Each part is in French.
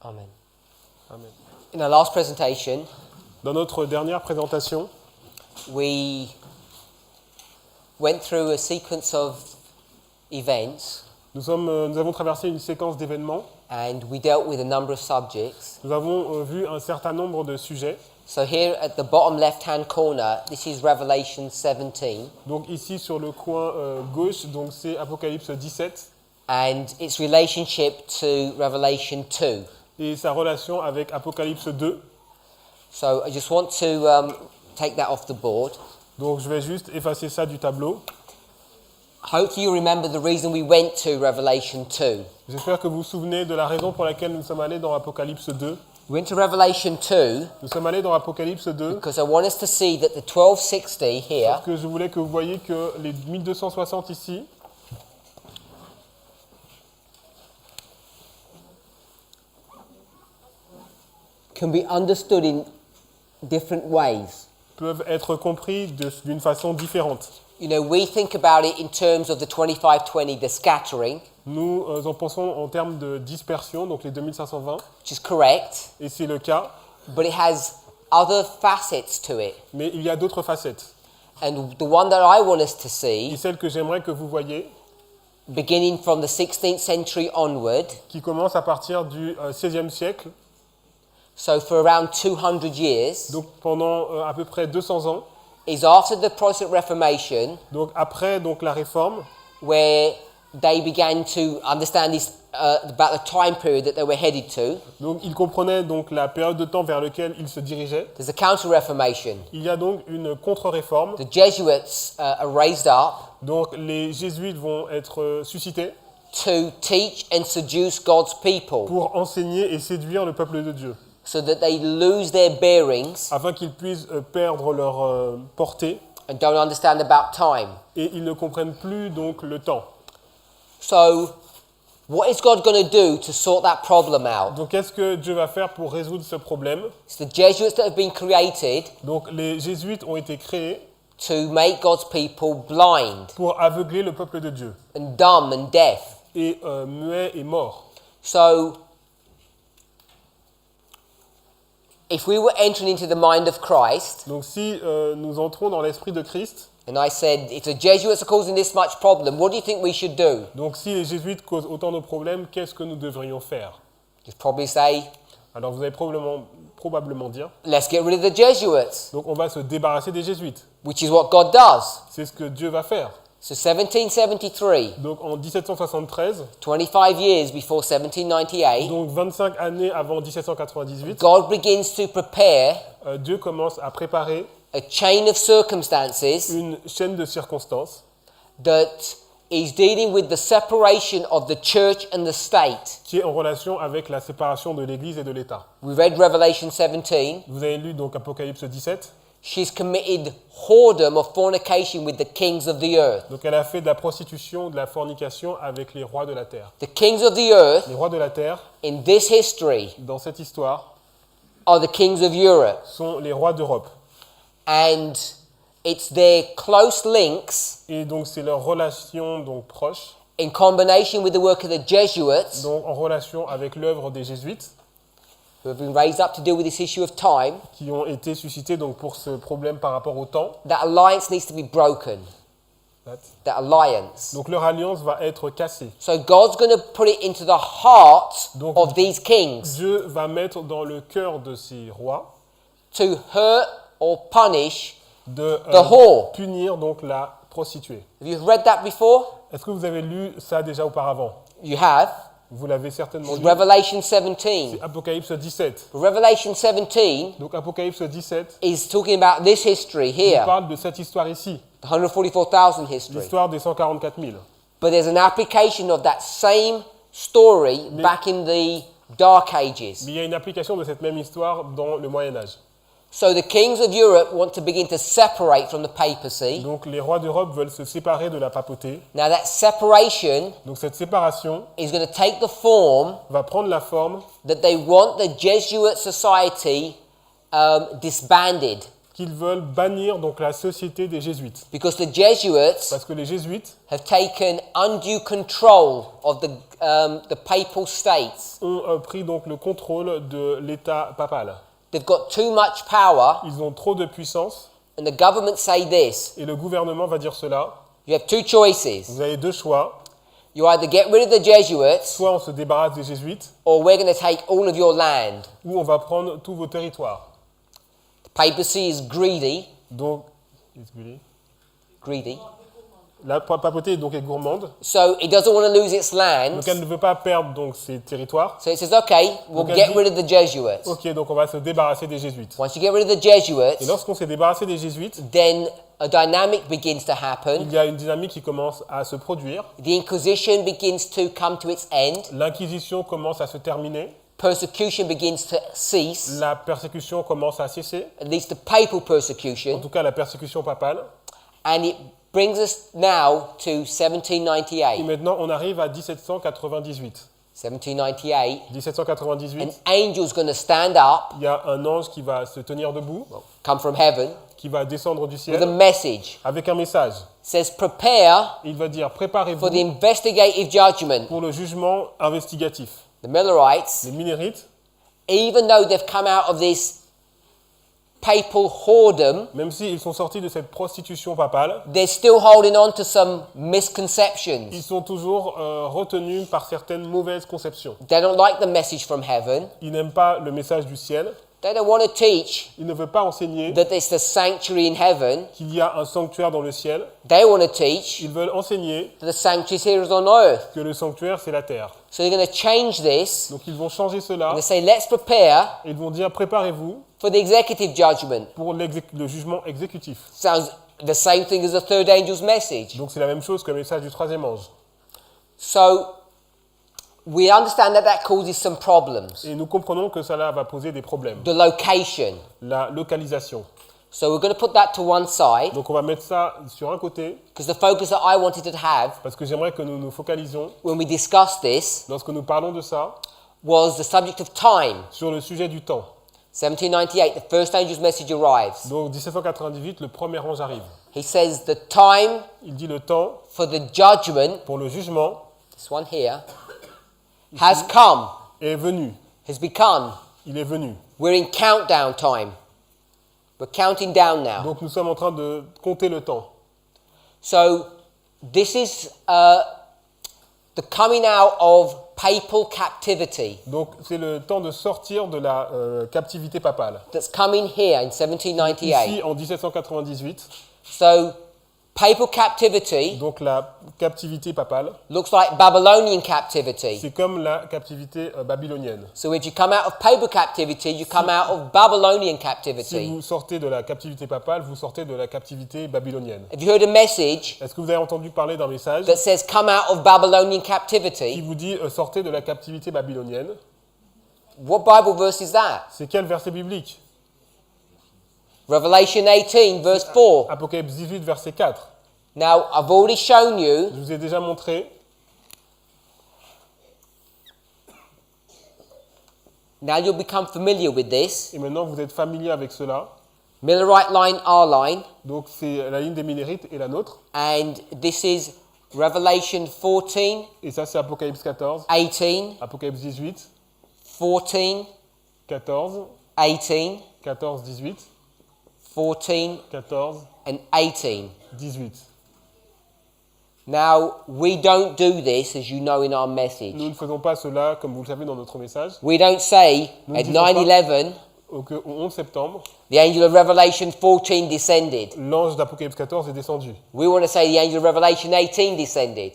Amen. Amen. In our last presentation, Dans notre dernière présentation, we went through a sequence of events nous avons traversé une séquence d'événements. and we dealt with a number of subjects. Nous avons vu un certain nombre de sujets. So here at the bottom left-hand corner, this is Revelation 17 Donc ici sur le coin gauche, donc c'est Apocalypse 17 and its relationship to Revelation 2. et sa relation avec Apocalypse 2. So I just want to take that off the board. Donc je vais juste effacer ça du tableau. Hopefully you remember the reason we went to Revelation 2. J'espère que vous vous souvenez de la raison pour laquelle nous sommes allés dans Apocalypse 2. We went to Revelation 2 Nous sommes allés dans Apocalypse 2 because I want us to see that the 1260 here parce que je voulais que vous voyiez que les 1260 ici can be understood in different ways. peuvent être compris d'une façon différente. You know, we think about it in terms of the 2520, the scattering, Nous en pensons en termes de dispersion, donc les 2520, which is correct, et c'est le cas, but it has other facets to it. mais il y a d'autres facettes. And the one that I want us to Et see, celle que j'aimerais que vous voyiez, beginning from the 16th century onward, qui commence à partir du XVIe siècle, so for around 200 years, donc pendant à peu près 200 ans, is after the Protestant Reformation, donc après donc, la Réforme, where they began to understand this about the time period that they were headed to. donc ils comprenaient donc la période de temps vers laquelle ils se dirigeaient. There's a counter-reformation. Il y a donc une contre-réforme, The Jesuits are raised up donc les jésuites vont être suscités to teach and seduce God's people pour enseigner et séduire le peuple de Dieu, so that they lose their bearings afin qu'ils puissent perdre leur portée and don't understand about time. et ils ne comprennent plus donc le temps. So, what is God going to do to sort that problem out? Donc qu'est-ce que Dieu va faire pour résoudre ce problème? It's the Jesuits that have been created Donc les jésuites ont été créés to make God's people blind pour aveugler le peuple de Dieu, and dumb and deaf. et muets et morts. So, if we were entering into the mind of Christ, Donc si nous entrons dans l'esprit de Christ, and I said, if the Jesuits are causing this much problem, what do you think we should do? donc si les jésuites causent autant de problèmes, qu'est-ce que nous devrions faire? You'd probably say, Alors vous allez probablement dire, let's get rid of the Jesuits, donc on va se débarrasser des jésuites. which is what God does. C'est ce que Dieu va faire. So 1773, Donc en 1773, 25 years before 1798, donc 25 années avant 1798, God begins to prepare Dieu commence à préparer a chain of circumstances une chaîne de circonstances that is dealing with the separation of the church and the state. qui est en relation avec la séparation de l'Église et de l'État. We read Revelation 17. Vous avez lu donc Apocalypse 17. She's committed whoredom or fornication with the kings of the earth. Donc elle a fait de la prostitution, de la fornication avec les rois de la terre. The kings of the earth Les rois de la terre, in this history dans cette histoire, are the kings of Europe. sont les rois d'Europe. And it's their close links Et donc c'est leur relation donc proche, in combination with the work of the Jesuits, donc en relation avec l'œuvre des jésuites, who have been raised up to deal with this issue of time, qui ont été suscités donc pour ce problème par rapport au temps. that alliance needs to be broken. That alliance. Donc leur alliance va être cassée. So God's going to put it into the heart Donc, of these kings Dieu va mettre dans le cœur de ces rois to hurt or punish. de The whore. punir donc la prostituée. Have you read that before? Est-ce que vous avez lu ça déjà auparavant? You have. Vous l'avez certainement lu. Revelation 17. C'est Apocalypse 17. Revelation 17 Donc Apocalypse 17 is talking about this history il here, parle de cette histoire ici, the 144,000 history. l'histoire des 144 000. But there's an application of that same story back in the Dark Ages. Mais il y a une application de cette même histoire dans le Moyen-Âge. So the kings of Europe want to begin to separate from the papacy. Donc les rois d'Europe veulent se séparer de la papauté. Now that separation Donc cette séparation is going to take the form va prendre la forme that they want the Jesuit society disbanded. qu'ils veulent bannir donc la société des jésuites. because the Jesuits Parce que les jésuites have taken undue control of the papal states. ont pris donc le contrôle de l'État papal. They've got too much power, Ils ont trop de puissance and the government say this. et le gouvernement va dire cela. You have two choices. Vous avez deux choix. You either get rid of the Jesuits, Soit on se débarrasse des jésuites or we're going to take all of your land. ou on va prendre tous vos territoires. The papacy is greedy. Donc, Greedy. la papauté donc est gourmande. So it doesn't want to lose its land. Donc elle ne veut pas perdre donc ses territoires. So it says, okay, we'll Donc elle get dit- rid of the Jesuits. Ok, donc on va se débarrasser des jésuites. Once you get rid of the Et Jesuits, lorsqu'on s'est débarrassé des jésuites, then a dynamic begins to happen. il y a une dynamique qui commence à se produire. The Inquisition begins to come to its end. L'Inquisition commence à se terminer. Persecution begins to cease, La persécution commence à cesser. at least the papal En persecution. tout cas, la persécution papale. And it brings us now to Et 1798. maintenant, on arrive à 1798. 1798, 1798, an angel's going to stand up, il y a un ange qui va se tenir debout, come from heaven, qui va descendre du with a ciel message. avec un message. It says, prepare Il va dire, for the préparez-vous investigative judgment. pour le jugement investigatif. The Millerites, Les Minérites, even though they've come out of this papal whoredom, même s'ils sont sortis de cette prostitution papale, they're still holding on to some misconceptions. ils sont toujours retenus par certaines mauvaises conceptions. They don't like the message from heaven. Ils n'aiment pas le message du ciel. They don't want to teach Ils ne veulent pas enseigner that there's the sanctuary in heaven. qu'il y a un sanctuaire dans le ciel. They want to teach Ils veulent enseigner that the sanctuary is here on earth. que le sanctuaire, c'est la terre. So they're going to change this. Donc ils vont changer cela. And they say, let's prepare Ils vont dire, préparez-vous for the executive judgment. pour le jugement exécutif. Sounds the same thing as the third angel's message. Donc c'est la même chose que le message du troisième ange. So we understand that that causes some problems. Et nous comprenons que cela va poser des problèmes. The location. La localisation. So we're going to put that to one side Donc on va mettre ça sur un côté because the focus that I wanted to have parce que j'aimerais que nous nous focalisions, when we discussed this lorsque nous parlons de ça, was the subject of time. sur le sujet du temps. 1798, the first angel's message arrives. Donc 1798, le premier ange arrive. He says the time Il dit le temps for the judgment, pour le jugement this one here, has come, est venu. has begun. Il est venu. We're in countdown time. We're counting down now. Donc nous sommes en train de compter le temps. So this is the coming out of papal captivity Donc c'est le temps de sortir de la captivité papale. that's coming here in 1798. Ici en 1798, So papal captivity donc la captivité papale, looks like Babylonian captivity. c'est comme la captivité babylonienne. So if you come out of papal captivity, you come out of Babylonian Si captivity. vous sortez de la captivité papale, vous sortez de la captivité babylonienne. Have you heard a message Est-ce que vous avez entendu parler d'un message that says come out of Babylonian qui captivity? vous dit sortez de la captivité babylonienne? What Bible verse is that? C'est quel verset biblique? Revelation 18 verse 4. Apocalypse 18, verset 4. Now, I've already shown you Je vous ai déjà montré. now you'll become familiar with this. Et maintenant, vous êtes familier avec cela. Millerite line, R line, Donc, c'est la ligne des Minérites et la nôtre. and this is Revelation 14, Et ça, c'est Apocalypse 14, 18, Apocalypse 18, 14, 14, 18, 14, 18, 14, 14, and 18. 18. Now, we don't do this, as you know, in our message. Nous ne faisons pas cela, comme vous le savez, dans notre message. We don't say Nous ne at disons pas 9/11 Au 11 septembre, the angel of Revelation 14 descended. l'ange d'Apocalypse 14 est descendu. We want to say the angel of Revelation 18 descended.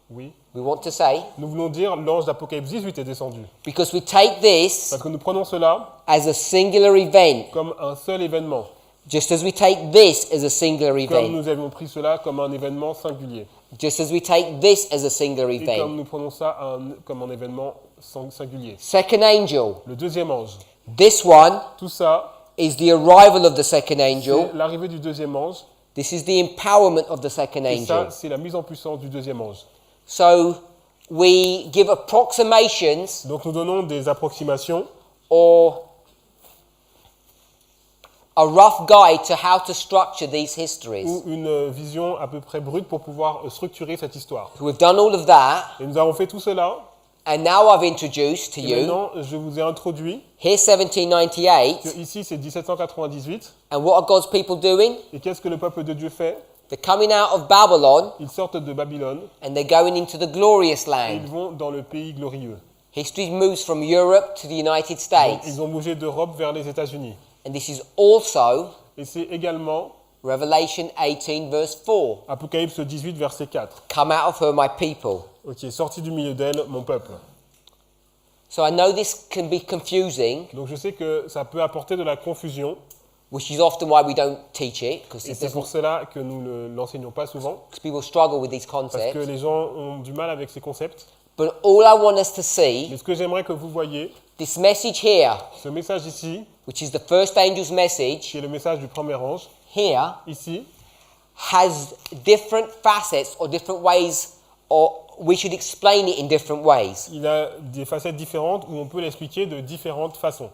Oui. We want to say Nous voulons dire l'ange d'Apocalypse 18 est descendu. because we take this Parce que nous prenons cela as a singular event, comme un seul événement. just as we take this as a singular Comme event, nous avions pris cela comme un événement singulier. just as we take this as a singular Et comme event. nous prenons ça comme un événement singulier. Second angel, Le deuxième ange. this one Tout ça, is the arrival of the second angel. c'est l'arrivée du deuxième ange. This is the empowerment of the second Et ça, angel. c'est la mise en puissance du deuxième ange. So we give approximations Donc nous donnons des approximations or a rough guide to how to structure these histories. ou une vision à peu près brute pour pouvoir structurer cette histoire. We've done all of that, Et nous avons fait tout cela, and now I've introduced to et you, maintenant je vous ai introduit here's 1798, que ici c'est 1798, and what are God's people doing? et qu'est-ce que le peuple de Dieu fait? They're coming out of Babylon, Ils sortent de Babylone, and they're going into the glorious et ils land. vont dans le pays glorieux. History moves from Europe to the United Donc, States, ils ont bougé d'Europe vers les États-Unis. and this is also Et c'est également Revelation 18 verse 4. Apocalypse 18, verset 4. Come out of her, my people. Ok, sorti du milieu d'elle, mon peuple. So I know this can be confusing, Donc je sais que ça peut apporter de la confusion, which is often why we don't teach it, et c'est pour cela que nous ne l'enseignons pas souvent, people struggle with these parce que concepts. les gens ont du mal avec ces concepts. But all I want us to see, Mais ce que j'aimerais que vous voyez, this message here, ce message ici, which is the first angel's message, qui est le message du premier ange, here, ici, has different facets or different ways, or we should explain it in different ways. il a des facettes différentes où on peut l'expliquer de différentes façons.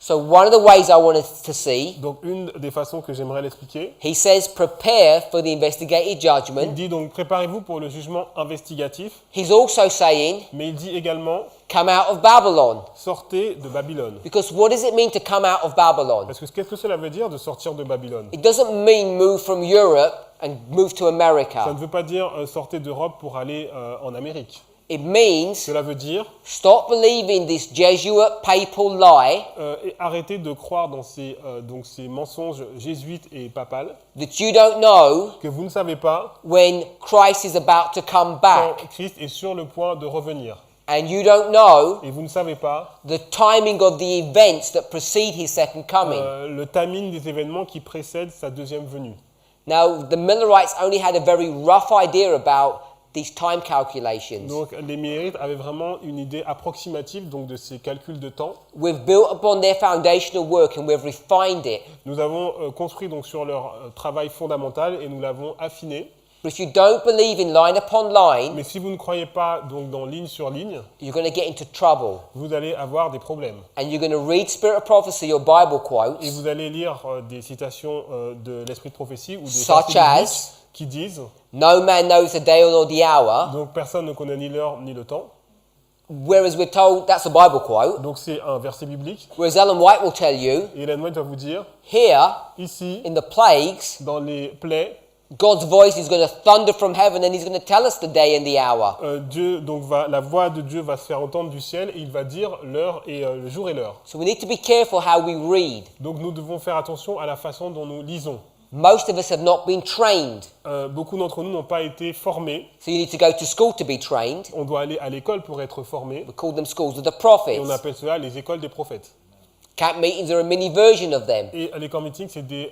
So one of the ways I want us to see, Donc une des façons que j'aimerais l'expliquer, he says, prepare for the investigative il judgment. dit donc préparez-vous pour le jugement investigatif, He's also saying, mais il dit également come out of Babylon. sortez de Babylone. Because what does it mean to come out of Babylon? Parce que qu'est-ce que cela veut dire de sortir de Babylone? It doesn't mean move from Europe and move to Ça America. ne veut pas dire sortez d'Europe pour aller en Amérique. It means Cela veut dire stop believing this Jesuit papal lie et arrêtez de croire dans donc ces mensonges jésuites et papales that you don't know que vous ne savez pas when Christ is about to come quand back. Christ est sur le point de revenir. And you don't know Et vous ne savez pas the timing of the events that precede his second coming. le timing des événements qui précèdent sa deuxième venue. Now, the Millerites only had a very rough idea about these time calculations. Donc les Millerites avaient vraiment une idée approximative donc, de ces calculs de temps. We've built upon their foundational work and we've refined it. Nous avons construit donc, sur leur travail fondamental et nous l'avons affiné. But if you don't believe in line upon line, Mais si vous ne croyez pas donc, dans ligne sur ligne, you're going to get into trouble. vous allez avoir des problèmes. And you're going to read Spirit of Prophecy or Bible Et quotes, vous allez lire des citations de l'Esprit de prophétie ou des Such versets as- bibliques qui disent no man knows the day nor the hour, donc personne ne connaît ni l'heure ni le temps. whereas we're told that's a Bible quote. Donc c'est un verset biblique. Whereas Ellen White will tell you, Et Ellen White va vous dire here ici, in the plagues, dans les plaies, God's voice is going to thunder from heaven and he's going to tell us the day and the hour. Dieu, donc la voix de Dieu va se faire entendre du ciel et il va dire l'heure et le jour et l'heure. So we need to be careful how we read. Donc nous devons faire attention à la façon dont nous lisons. Most of us have not been trained. Beaucoup d'entre nous n'ont pas été formés. So you need to go to school to be trained. On doit aller à l'école pour être formé. We call them schools of the Et prophets. on appelle cela les écoles des prophètes. Camp meetings are a mini version of them. Et les camp meetings, c'est des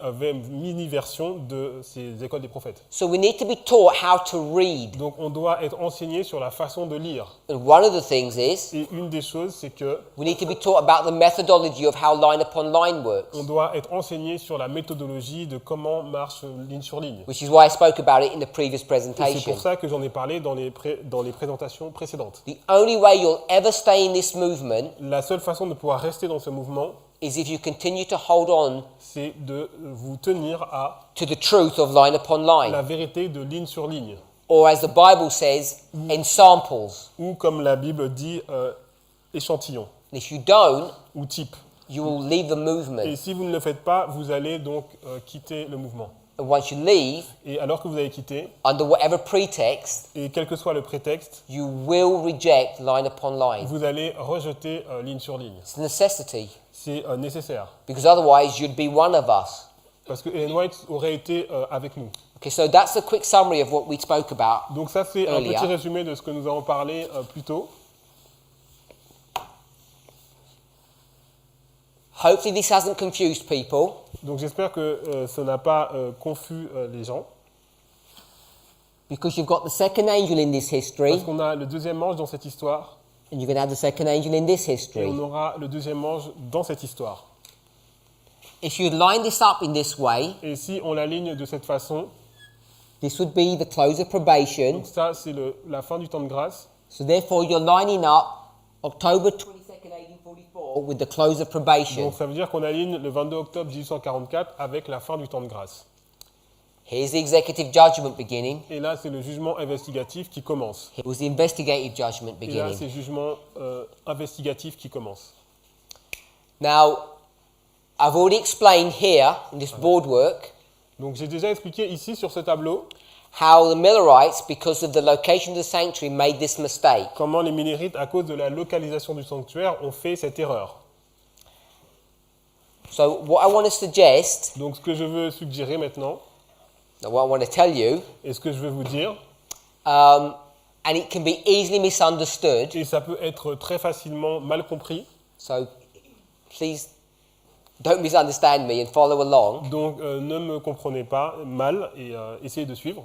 mini-versions de ces écoles des prophètes. So we need to be taught how to read. Donc on doit être enseigné sur la façon de lire. And one of the things is Et une des choses, c'est que we need to be taught about the methodology of how line upon line works, on doit être enseigné sur la méthodologie de comment marche ligne sur ligne. which is why I spoke about it in the previous Et c'est presentation. pour ça que j'en ai parlé dans les présentations précédentes. The only way you'll ever stay in this movement La seule façon de pouvoir rester dans ce mouvement, is if you continue to hold on c'est de vous tenir à to the truth of line upon line, la vérité de ligne sur ligne. or as the Bible says, in samples. Ou comme la Bible dit, échantillon And if you don't, ou type. you will leave the Et movement. si vous ne le faites pas, vous allez donc quitter le mouvement. And once you leave, Et alors que vous avez quitté, under whatever pretext, et quel que soit le prétexte, you will reject line upon line. vous allez rejeter ligne sur ligne. It's a necessity, C'est nécessaire. because otherwise you'd be one of us. Parce que Ellen White aurait été avec nous. Okay, so that's a quick summary of what we spoke about. Donc ça, c'est un Earlier. petit résumé de ce que nous avons parlé plus tôt. Hopefully this hasn't confused people. Donc j'espère que ça n'a pas confus les gens. Because you've got the second angel in this history, Parce qu'on a le deuxième ange dans cette histoire, and you're going to have the second angel in this et history. on aura le deuxième ange dans cette histoire. If you line this up in this way, Et si on l'aligne de cette façon, this would be the close of probation. donc ça c'est la fin du temps de grâce. So therefore you're lining up October 22nd, 1844 with the close of probation. Donc ça veut dire qu'on aligne le 22 octobre 1844 avec la fin du temps de grâce. Here's the executive judgment beginning. Et là, c'est le jugement investigatif qui commence. It was the investigative judgment Et là, beginning. c'est le jugement investigatif qui commence. Now, I've already explained here in this boardwork Donc j'ai déjà expliqué ici sur ce tableau how the Millerites, because of the location of the sanctuary, made this mistake. comment les Millérites, à cause de la localisation du sanctuaire, ont fait cette erreur. So what I want to suggest, Donc ce que je veux suggérer maintenant, what I want to tell you, et ce que je veux vous dire, and it can be easily misunderstood. et ça peut être très facilement mal compris, So please don't misunderstand me and follow along. donc ne me comprenez pas mal et essayez de suivre.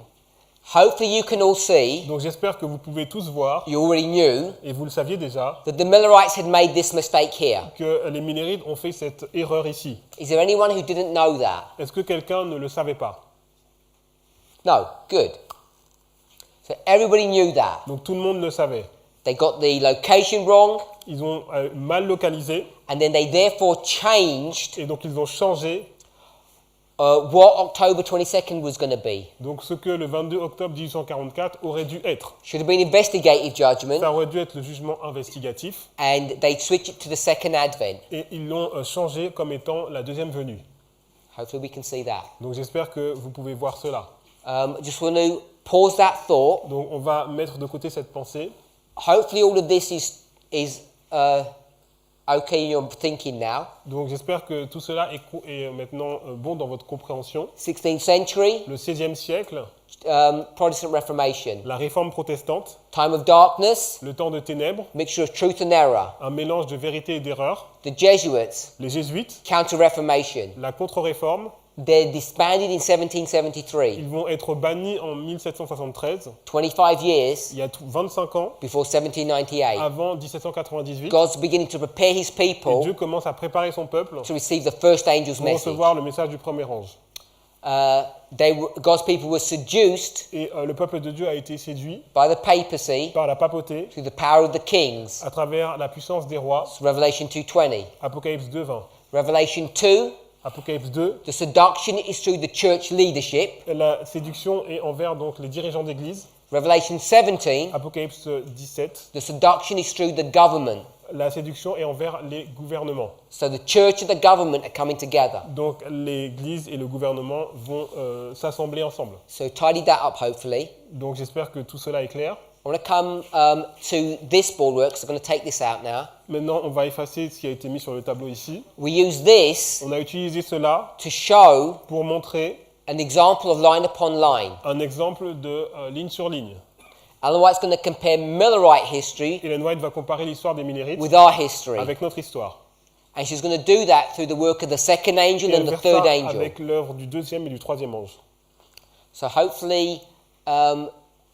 Hopefully you can all see, Donc j'espère que vous pouvez tous voir, you already knew, et vous le saviez déjà, that the Millerites had made this mistake here. que les Millérites ont fait cette erreur ici. Is there anyone who didn't know that? Est-ce que quelqu'un ne le savait pas? No, good. So everybody knew that. Donc tout le monde le savait. They got the location wrong, Ils ont mal localisé, and then they therefore changed et donc ils ont changé what October 22nd was going to be. donc ce que le 22 octobre 1844 aurait dû être. Should have been investigative judgment, Ça aurait dû être le jugement investigatif, and they'd switch it to the second advent. et ils l'ont changé comme étant la deuxième venue. Hopefully we can see that. Donc j'espère que vous pouvez voir cela. Just want to pause that thought. Donc on va mettre de côté cette pensée. Hopefully all of this is okay in your thinking now. Donc j'espère que tout cela est maintenant bon dans votre compréhension. 16th century, Le XVIe siècle, Protestant Reformation. la réforme protestante, Time of darkness, le temps de ténèbres, mixture of truth and error. un mélange de vérité et d'erreur, The Jesuits, les jésuites, Counter-Reformation. la contre-réforme, They're disbanded in 1773. ils vont être bannis en 1773, 25 years il y a 25 ans, before 1798. avant 1798, God's beginning to prepare his et people Dieu commence à préparer son peuple to receive the first angel's pour message. recevoir le message du premier ange. God's people were seduced Et le peuple de Dieu a été séduit by the papacy par la papauté through the power of the kings. à travers la puissance des rois. Revelation 2:20. Apocalypse 2:20. Revelation 2, Apocalypse 2, the seduction is through the church leadership. la séduction est envers donc les dirigeants d'église. Revelation 17, Apocalypse 17, the seduction is through the government. la séduction est envers les gouvernements. So the church and the government are coming together. Donc l'église et le gouvernement vont s'assembler ensemble. So tidy that up, hopefully. Donc j'espère que tout cela est clair. I want to come to this boardwork, so I'm going to take this out now. Maintenant, on va effacer ce qui a été mis sur le tableau ici. We use this On a utilisé cela to show pour montrer an example of line upon line. un exemple de ligne sur ligne. Ellen White's going to compare Millerite history Ellen White va comparer l'histoire des Millérites with our history. avec notre histoire. And she's going to do that through the work of the second angel Et and elle the fait third ça angel. avec l'œuvre du deuxième et du troisième ange. So hopefully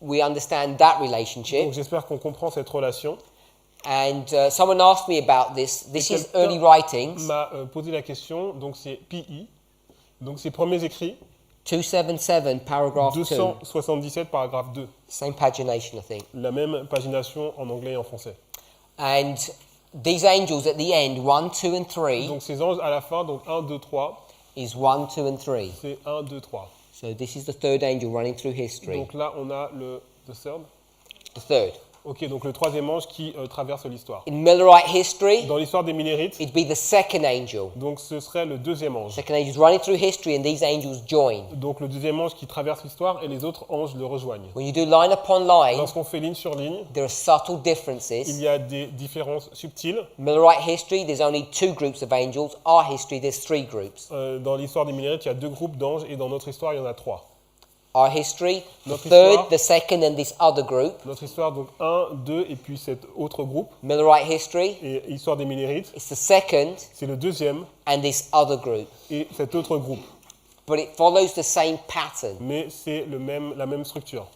we understand that Donc relationship. j'espère qu'on comprend cette relation. And someone asked me about this. This is quelqu'un early writings, M'a posé la question, donc c'est PI, donc c'est premiers écrits, 277, paragraph 2. 277 paragraphe 2, Same pagination, I think. la même pagination en anglais et en français. And these angels at the end, 1, 2, and 3, Donc ces anges à la fin, donc 1, 2, 3, is 1, 2, and 3. c'est 1, 2, 3. So this is the third angel running through history. Donc là on a le third. The third. Ok, donc le troisième ange qui traverse l'histoire. In Millerite history, Dans l'histoire des Millérites, it'd be the second angel. donc ce serait le deuxième ange. Second angel is running through history, and these angels join. Donc le deuxième ange qui traverse l'histoire et les autres anges le rejoignent. When you do line upon line, Lorsqu'on fait ligne sur ligne, there are subtle il differences. y a des différences subtiles. Millerite history, there's only 2 groups of angels. Our history, there's 3 groups. Dans l'histoire des Millérites, il y a 2 groupes d'anges et dans notre histoire, il y en a 3. Our history, the Notre third, histoire. the second, and this other group. Notre histoire, donc 1, 2 et puis cet autre groupe. Millerite history, Et l'histoire des Millérites, it's the second c'est le deuxième and this other group. et cet autre groupe. But it follows the same pattern. Mais c'est la même structure.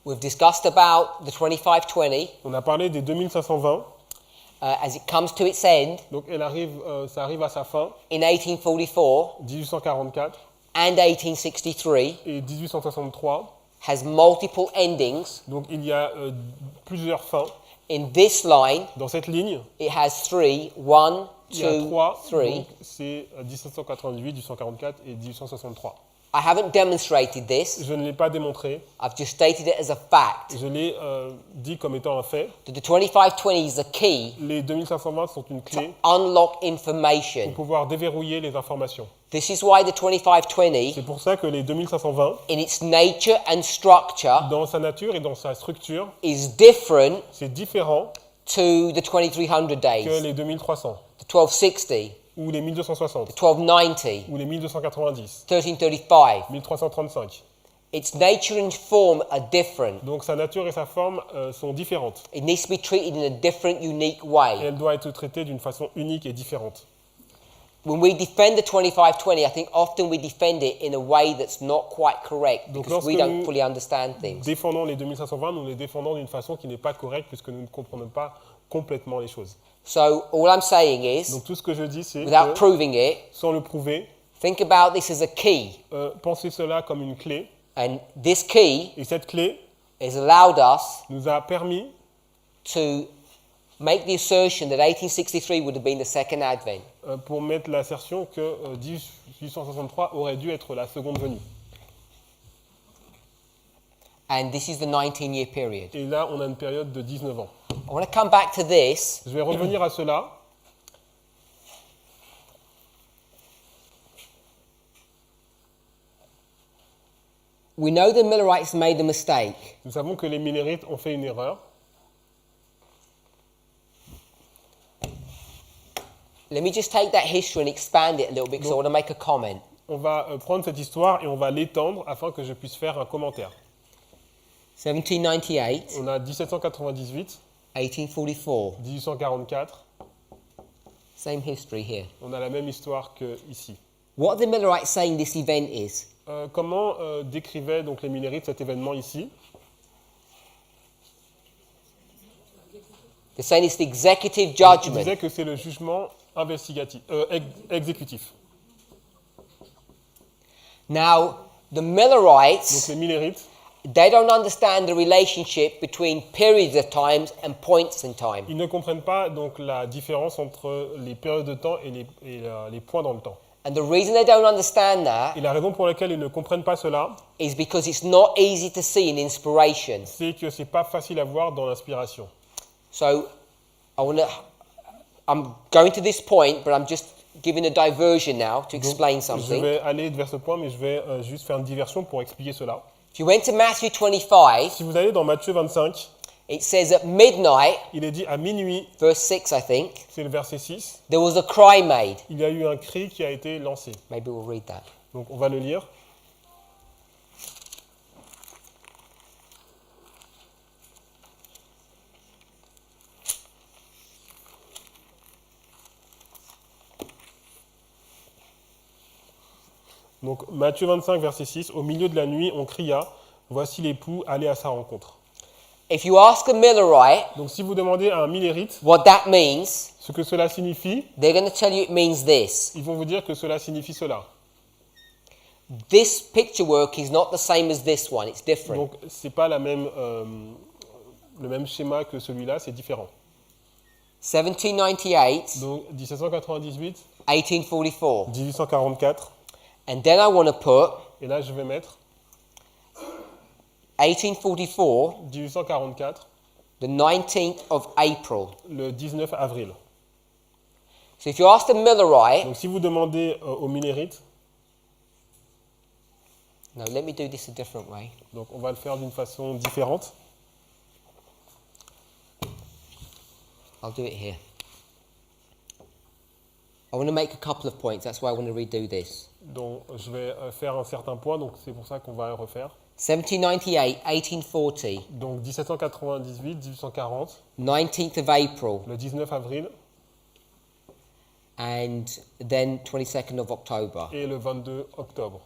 We've discussed about the 2520 On a parlé des 2520, as it comes to its end donc ça arrive à sa fin, in 1844 1844 and 1863. et 1863. has multiple endings. Donc il y a plusieurs fins. In this line, Dans cette ligne, it has three. One, il y a two, 3, three. donc c'est 1788, 1844 et 1863. I haven't demonstrated this. Je ne l'ai pas démontré, I've just stated it as a fact. je l'ai dit comme étant un fait. That the 2520 is a key Les 2520 sont une clé to unlock pour information. pouvoir déverrouiller les informations. This is why the 2520, C'est pour ça que les 2520, in its nature and structure, dans sa nature et dans sa structure, is different c'est différent to the 2300 que days, les 2300, the 1260, ou les 1260, 1290, ou les 1290, 1335. 1335. Its nature and form are different. Donc sa nature et sa forme sont différentes. It needs to be treated in a different, unique Et way. elle doit être traitée d'une façon unique et différente. When we defend the 2520, I think often we defend it in a way that's not quite correct Donc because we lorsque don't nous fully understand things. Défendons les 2520, nous les défendons d'une façon qui n'est pas correcte puisque nous ne comprenons pas complètement les choses. So all I'm saying is, Donc tout ce que je dis, c'est without que, proving it, sans le prouver, think about this as a key. pensez cela comme une clé. And this key Et cette clé has allowed us nous a permis to make the assertion that 1863 would have been the second advent. pour mettre l'assertion que 1863 aurait dû être la seconde venue. And this is the 19-year period. Et là, on a une période de 19 ans. I want to come back to this. Je vais revenir à cela. We know the Millerites made a mistake. Nous savons que les Millerites ont fait une erreur. Let me just take that history and expand it a little bit because I want to make a comment. On va prendre cette histoire et on va l'étendre afin que je puisse faire un commentaire. 1798, On a 1798, 1844. 1844. Same history here. On a la même histoire qu'ici. What are the Millerites saying this event is? Comment décrivaient donc les Millerites cet événement ici? They're saying it's the executive Ils judgment. disaient que c'est le jugement investigatif, exécutif. Now, the Donc Millerites, les Millerites, they don't understand the relationship between periods of times and points in time. ils ne comprennent pas donc la différence entre les périodes de temps et les points dans le temps. And the reason they don't understand that Et la raison pour laquelle ils ne comprennent pas cela, is because it's not easy to see in inspiration. c'est que c'est pas facile à voir dans l'inspiration. So, I'm going to this point, but I'm just giving a diversion now to explain Je something. vais aller vers ce point, mais je vais juste faire une diversion pour expliquer cela. If you went to Matthew 25, Si vous allez dans Matthieu 25, it says at midnight, il est dit à minuit, verse 6, I think, c'est le verset 6, there was a cry made. il y a eu un cri qui a été lancé. Maybe we'll read that. Donc on va le lire. Donc Matthieu 25, verset 6, au milieu de la nuit, on cria, voici l'époux, allez à sa rencontre. If you ask a Millerite Donc si vous demandez à un Millérite what that means, ce que cela signifie, they're going to tell you it means this. ils vont vous dire que cela signifie cela. This picture work is not the same as this one, it's different. Donc c'est pas le même schéma que celui-là, c'est différent. 1798, Donc 1798, 1844. 1844, And then I want to put et là je vais mettre 1844, 1844, the 19th of April. le 19 avril. So if you ask the Millerite, Donc si vous demandez aux Millérites, no, let me do this a different way. donc on va le faire d'une façon différente. I'll do it here. I want to make a couple of points, that's why I want to redo this. Donc je vais faire un certain point, donc c'est pour ça qu'on va le refaire. 1798, 1840, Donc 1798, 1840, 19th of April, le 19 avril and then 22nd of October. et le 22 octobre.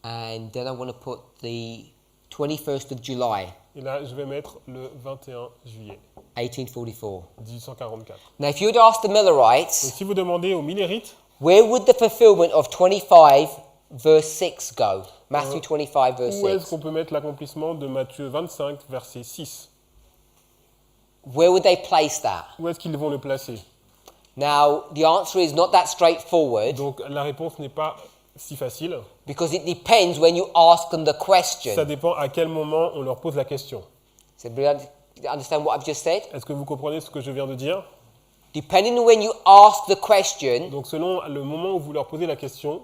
And then I want to put the 21st of July, Et là je vais mettre le 21 juillet 1844. 1844. Now if you would ask the Millerites, Donc si vous demandez aux Millérites Where would the fulfillment of 25 verse 6 go? Matthew 25 verse Où est-ce 6. qu'on peut mettre l'accomplissement de Matthieu 25, verset 6? Where would they place that? Où est-ce qu'ils vont le placer? Now, the answer is not that straightforward Donc la réponse n'est pas si facile. because it depends when you ask them the Ça question. dépend à quel moment on leur pose la question. Does everybody understand what I've just said? Est-ce que vous comprenez ce que je viens de dire? Depending on when you ask the question, Donc selon le moment où vous leur posez la question,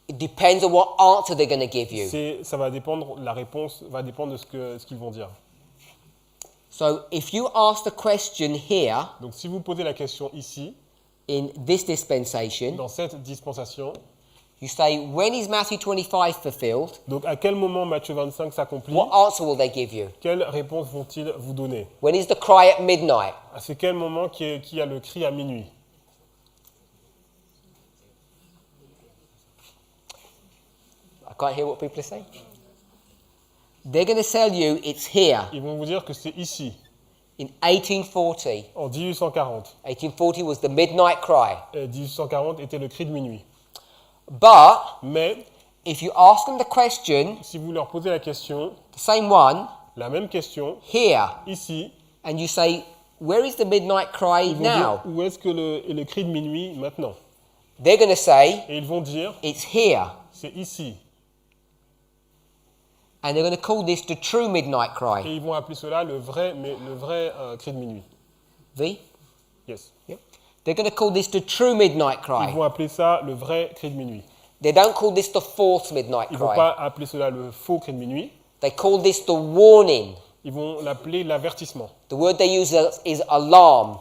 it depends on what answer they're going to give you. ça va dépendre, la réponse va dépendre de ce qu'ils vont dire. So if you ask the question here Donc si vous posez la question ici, in this dispensation, dans cette dispensation, you say, when is Matthew 25 fulfilled? donc à quel moment Matthieu 25 s'accomplit? What answer will they give you? Quelle réponse vont-ils vous donner? When is the cry at midnight? C'est quel moment qui a le cri à minuit? I can't hear what people are saying. They're going to tell you it's here Ils vont vous dire que c'est ici, in 1840. en 1840. 1840 was the midnight cry. 1840 était le cri de minuit. But Mais if you ask them the question, si vous leur posez la question, the same one, la même question, here, ici, and you say, where is the midnight cry ils vont now? dire où est-ce que est le cri de minuit maintenant? They're going to say, Et ils vont dire it's here. c'est ici. And they're going to call this the true midnight Et cry. ils vont appeler cela le vrai cri de minuit. V? Yes. Yep. They're going to call this the true midnight Ils cry. vont appeler ça le vrai cri de minuit. They don't call this the fourth midnight Ils ne vont cry. pas appeler cela le faux cri de minuit. They call this the warning. Ils vont l'appeler l'avertissement. The word they use is alarm.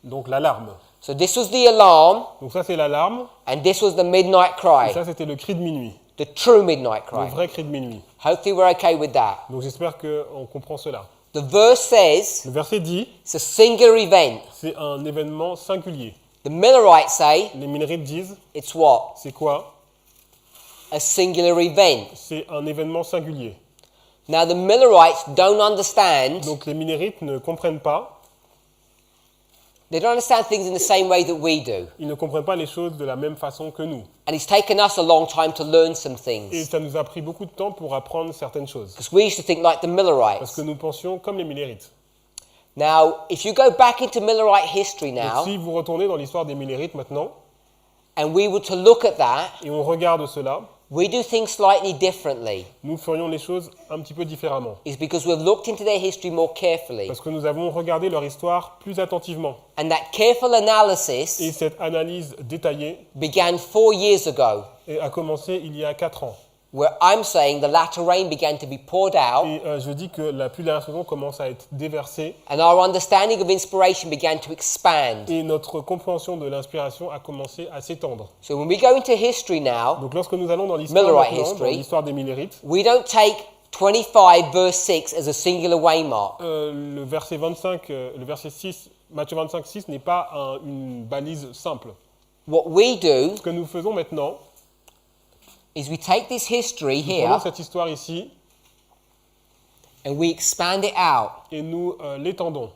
Donc l'alarme. So this was the alarm, Donc ça c'est l'alarme. and this was the midnight Et cry, ça c'était le cri de minuit. the true midnight Le cry. vrai cri de minuit. Hopefully we're okay with that. Donc j'espère qu'on comprend cela. The verse says Le verset dit, it's a singular event. c'est un événement singulier. The Millerites say Les Millerites disent, it's what? c'est quoi? A singular event. C'est un événement singulier. Now the Millerites don't understand. Donc les Millerites ne comprennent pas, They don't understand things in the same way that we do. ils ne comprennent pas les choses de la même façon que nous. And it's taken us a long time to learn some Et things. ça nous a pris beaucoup de temps pour apprendre certaines choses. Because we used to think like the Parce Millerites. que nous pensions comme les Millerites. Now, if you go back into Millerite history Donc now, si vous retournez dans l'histoire des Millerites maintenant, and we were to look at that, et on regarde cela, we do things slightly differently. nous ferions les choses un petit peu différemment. Is because we've looked into their history more carefully. Parce que nous avons regardé leur histoire plus attentivement. And that careful Et analysis cette analyse détaillée began 4 years ago, a commencé il y a 4 ans. where I'm saying the latter rain began to be poured out, Et je dis que la pluie de la saison commence à être déversée and our understanding of inspiration began to expand. et notre compréhension de l'inspiration a commencé à s'étendre. So when we go into history now, Donc lorsque nous allons dans l'histoire Millerite maintenant, dans history. l'histoire des Millerites, we don't take 25 verse 6 as a singular waymark. le verset 25, le verset 6, Matthieu 25, 6 n'est pas une balise simple. What we do Ce que nous faisons maintenant, is we take this history nous here prenons cette histoire ici and we expand it out et nous l'étendons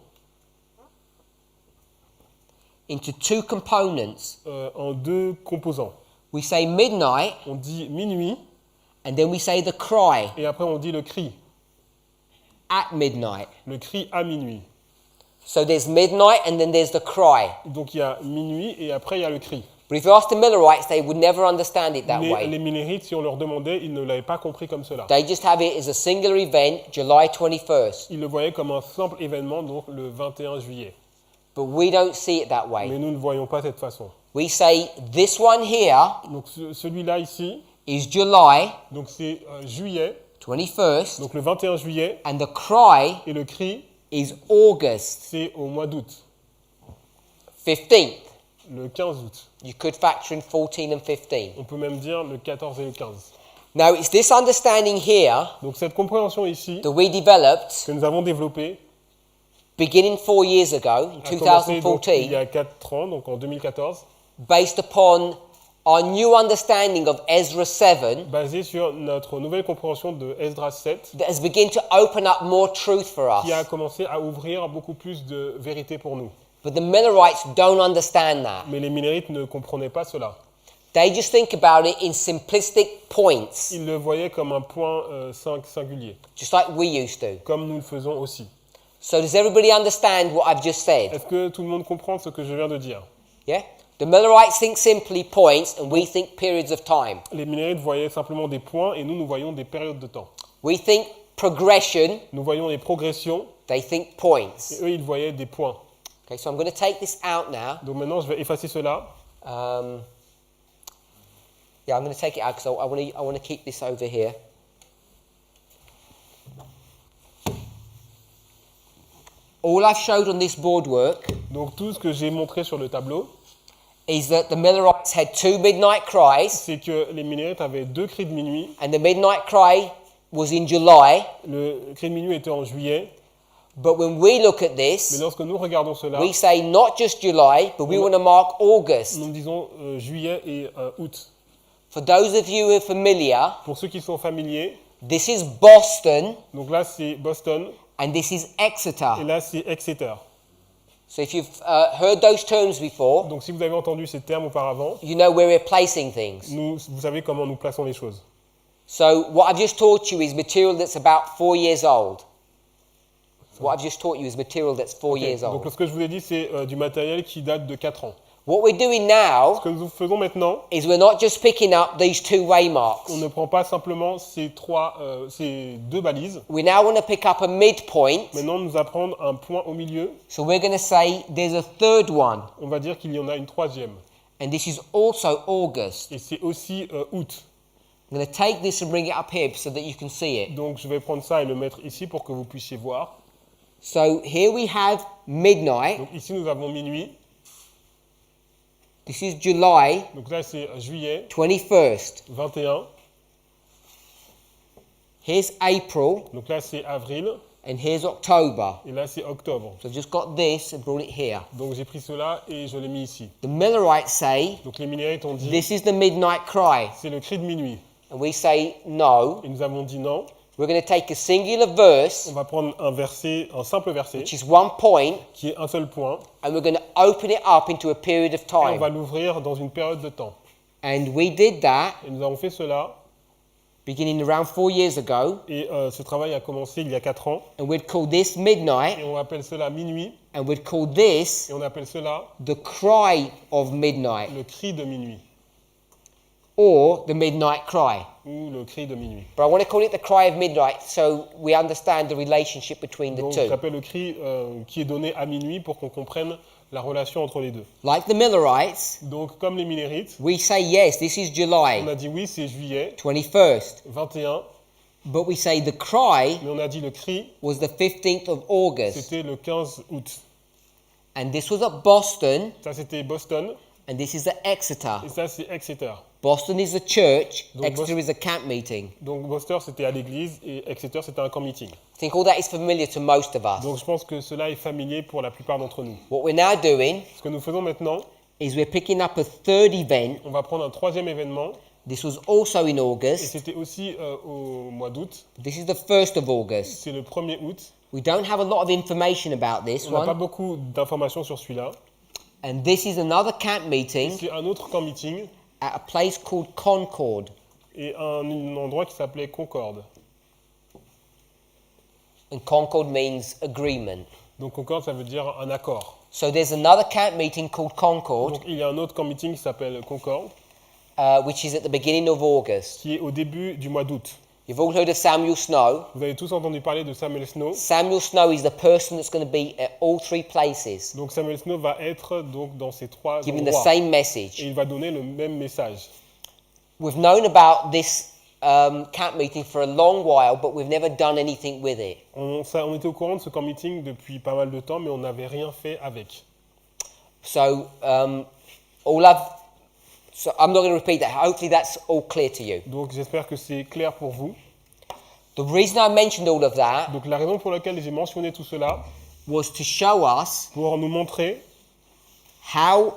into two components. en deux composants. We say midnight, On dit minuit and then we say the cry et après on dit le cri at midnight. à minuit. So there's midnight and then there's the cry. Donc il y a minuit et après il y a le cri. But if you ask the Millerites, they would never understand it that Mais way. les Millerites, si on leur demandait, ils ne l'avaient pas compris comme cela. They just have it as a singular event, July 21st. Ils le voyaient comme un simple événement, donc le 21 juillet. But we don't see it that Mais way. nous ne voyons pas cette façon. We say this one here Donc celui-là ici, is July donc c'est juillet, 21st, donc le 21 juillet, and the cry et le cri, is August c'est au mois d'août, 15th. le 15 août. You could factor in 14 and 15. On peut même dire le 14 et le 15. Now, it's this understanding here Donc cette compréhension ici, that we developed que nous avons développée, beginning 4 years ago, in a commencé donc, il y 2014, a 4 ans, donc en 2014, based upon our new understanding of Ezra 7 basée sur notre nouvelle compréhension de Esdras 7, that has begun to open up more truth for qui a us. commencé à ouvrir beaucoup plus de vérité pour nous. But the Millerites don't understand that. Mais les Millerites ne comprenaient pas cela. They just think about it in simplistic points, Ils le voyaient comme un point singulier, just like we used to. comme nous le faisons aussi. So does everybody understand what I've just said? Est-ce que tout le monde comprend ce que je viens de dire? Yeah? The Millerites think simply points and we think periods of time. Les Millerites voyaient simplement des points et nous voyons des périodes de temps. We think progression, Nous voyons les progressions they think points. et eux, ils voyaient des points. Okay, so I'm going to take this out now. Donc maintenant, je vais effacer cela. Yeah, I'm going to take it out because I want to keep this over here. All I've showed on this board work Donc tout ce que j'ai montré sur le tableau, is that the Millerites had 2 midnight cries, c'est que les Millerites avaient 2 cris de minuit. and the midnight cry was in July. Le cri de minuit était en juillet. But when we look at Mais this, lorsque nous regardons cela, we say not just July, but we want to mark August. nous disons juillet et août. For those of you who are familiar, Pour ceux qui sont familiers, this is Boston donc là c'est Boston and this is et Exeter. là c'est Exeter. So if you've heard those terms before, Donc si vous avez entendu ces termes auparavant, you know where we're placing things. vous savez comment nous plaçons les choses. So what I've just taught you is material that's about 4 years old. What I've just taught you is material that's 4 years Donc old. ce que je vous ai dit, c'est du matériel qui date de 4 ans. What we're doing now Ce que nous faisons maintenant, is we're not just picking up these 2 waymarks. on ne prend pas simplement ces 2 balises. We now want to pick up a midpoint. Maintenant, nous apprendre un point au milieu. So we're going to say there's a third one, On va dire qu'il y en a une troisième. and this is also August. Et c'est aussi août. I'm going to take this and bring it up here so that you can see it. Donc je vais prendre ça et le mettre ici pour que vous puissiez voir. So here we have midnight. Donc ici, nous avons minuit. This is July Donc là, c'est juillet 21st. 21. Here's April, Donc là, c'est avril. and here's October. Et là, c'est octobre. So I've just got this and brought it here. Donc j'ai pris cela et je l'ai mis ici. The Millerites say Donc les Millerites ont dit, this is the midnight cry, c'est le cri de minuit. and we say no. Et nous avons dit non. We're going to take a singular verse, On va prendre un simple verset, which is 1 point, qui est un seul point. and we're going to open it up into a period of Et on va time. l'ouvrir dans une période de temps. And we did that Et nous avons fait cela. beginning around 4 years ago, Et ce travail a commencé il y a 4 ans. and we'd call this midnight, Et on appelle cela minuit. and we'd call this Et on appelle cela the cry of midnight, le cri de minuit. or the midnight cry. Ou le cri de minuit. But I want to call it the cry of midnight so we understand the relationship between the Donc two. j'appelle le cri qui est donné à minuit pour qu'on comprenne la relation entre les deux. Like the Millerites, Donc comme les Millerites, we say yes, this is on July a dit oui, c'est juillet 21st, 21. but we say the cry Mais on a dit le cri, was the 15th of August. c'était le 15 août. And this was at Boston, Ça c'était Boston. and this is at Exeter. Et ça c'est Exeter. Boston is a church, Donc Exeter is a camp meeting. Donc Boston c'était à l'église et Exeter c'était un camp meeting. I think all that is familiar to most of us. Donc je pense que cela est familier pour la plupart d'entre nous. What we're now doing Ce que nous faisons maintenant, is we're picking up a third event. on va prendre un troisième événement. This was also in Et August. c'était aussi au mois d'août. This is the 1st of August. C'est le 1er août. We don't have a lot of information about this On n'a pas one. beaucoup d'informations sur celui-là. And this is another camp meeting C'est un autre camp meeting at a place called Concord. et un endroit qui s'appelait Concorde. And Concord means agreement. Donc Concorde, ça veut dire un accord. So there's another camp meeting called Concord, Donc il y a un autre camp meeting qui s'appelle Concorde, which is at the beginning of August. qui est au début du mois d'août. You've all heard of Samuel Snow. Vous avez tous entendu parler de Samuel Snow. Samuel Snow is the person that's going to be at all 3 places, Donc Samuel Snow va être donc dans ces 3 giving the endroits same et message. il va donner le même message. We've known about this camp meeting for a long while, but we've never done anything with it. On était au courant de ce camp meeting depuis pas mal de temps, mais on n'avait rien fait avec. So I'm not going to repeat that. Hopefully that's all clear to you. Donc j'espère que c'est clair pour vous. The reason I mentioned all of that Donc la raison pour laquelle j'ai mentionné tout cela, was to show us pour nous montrer how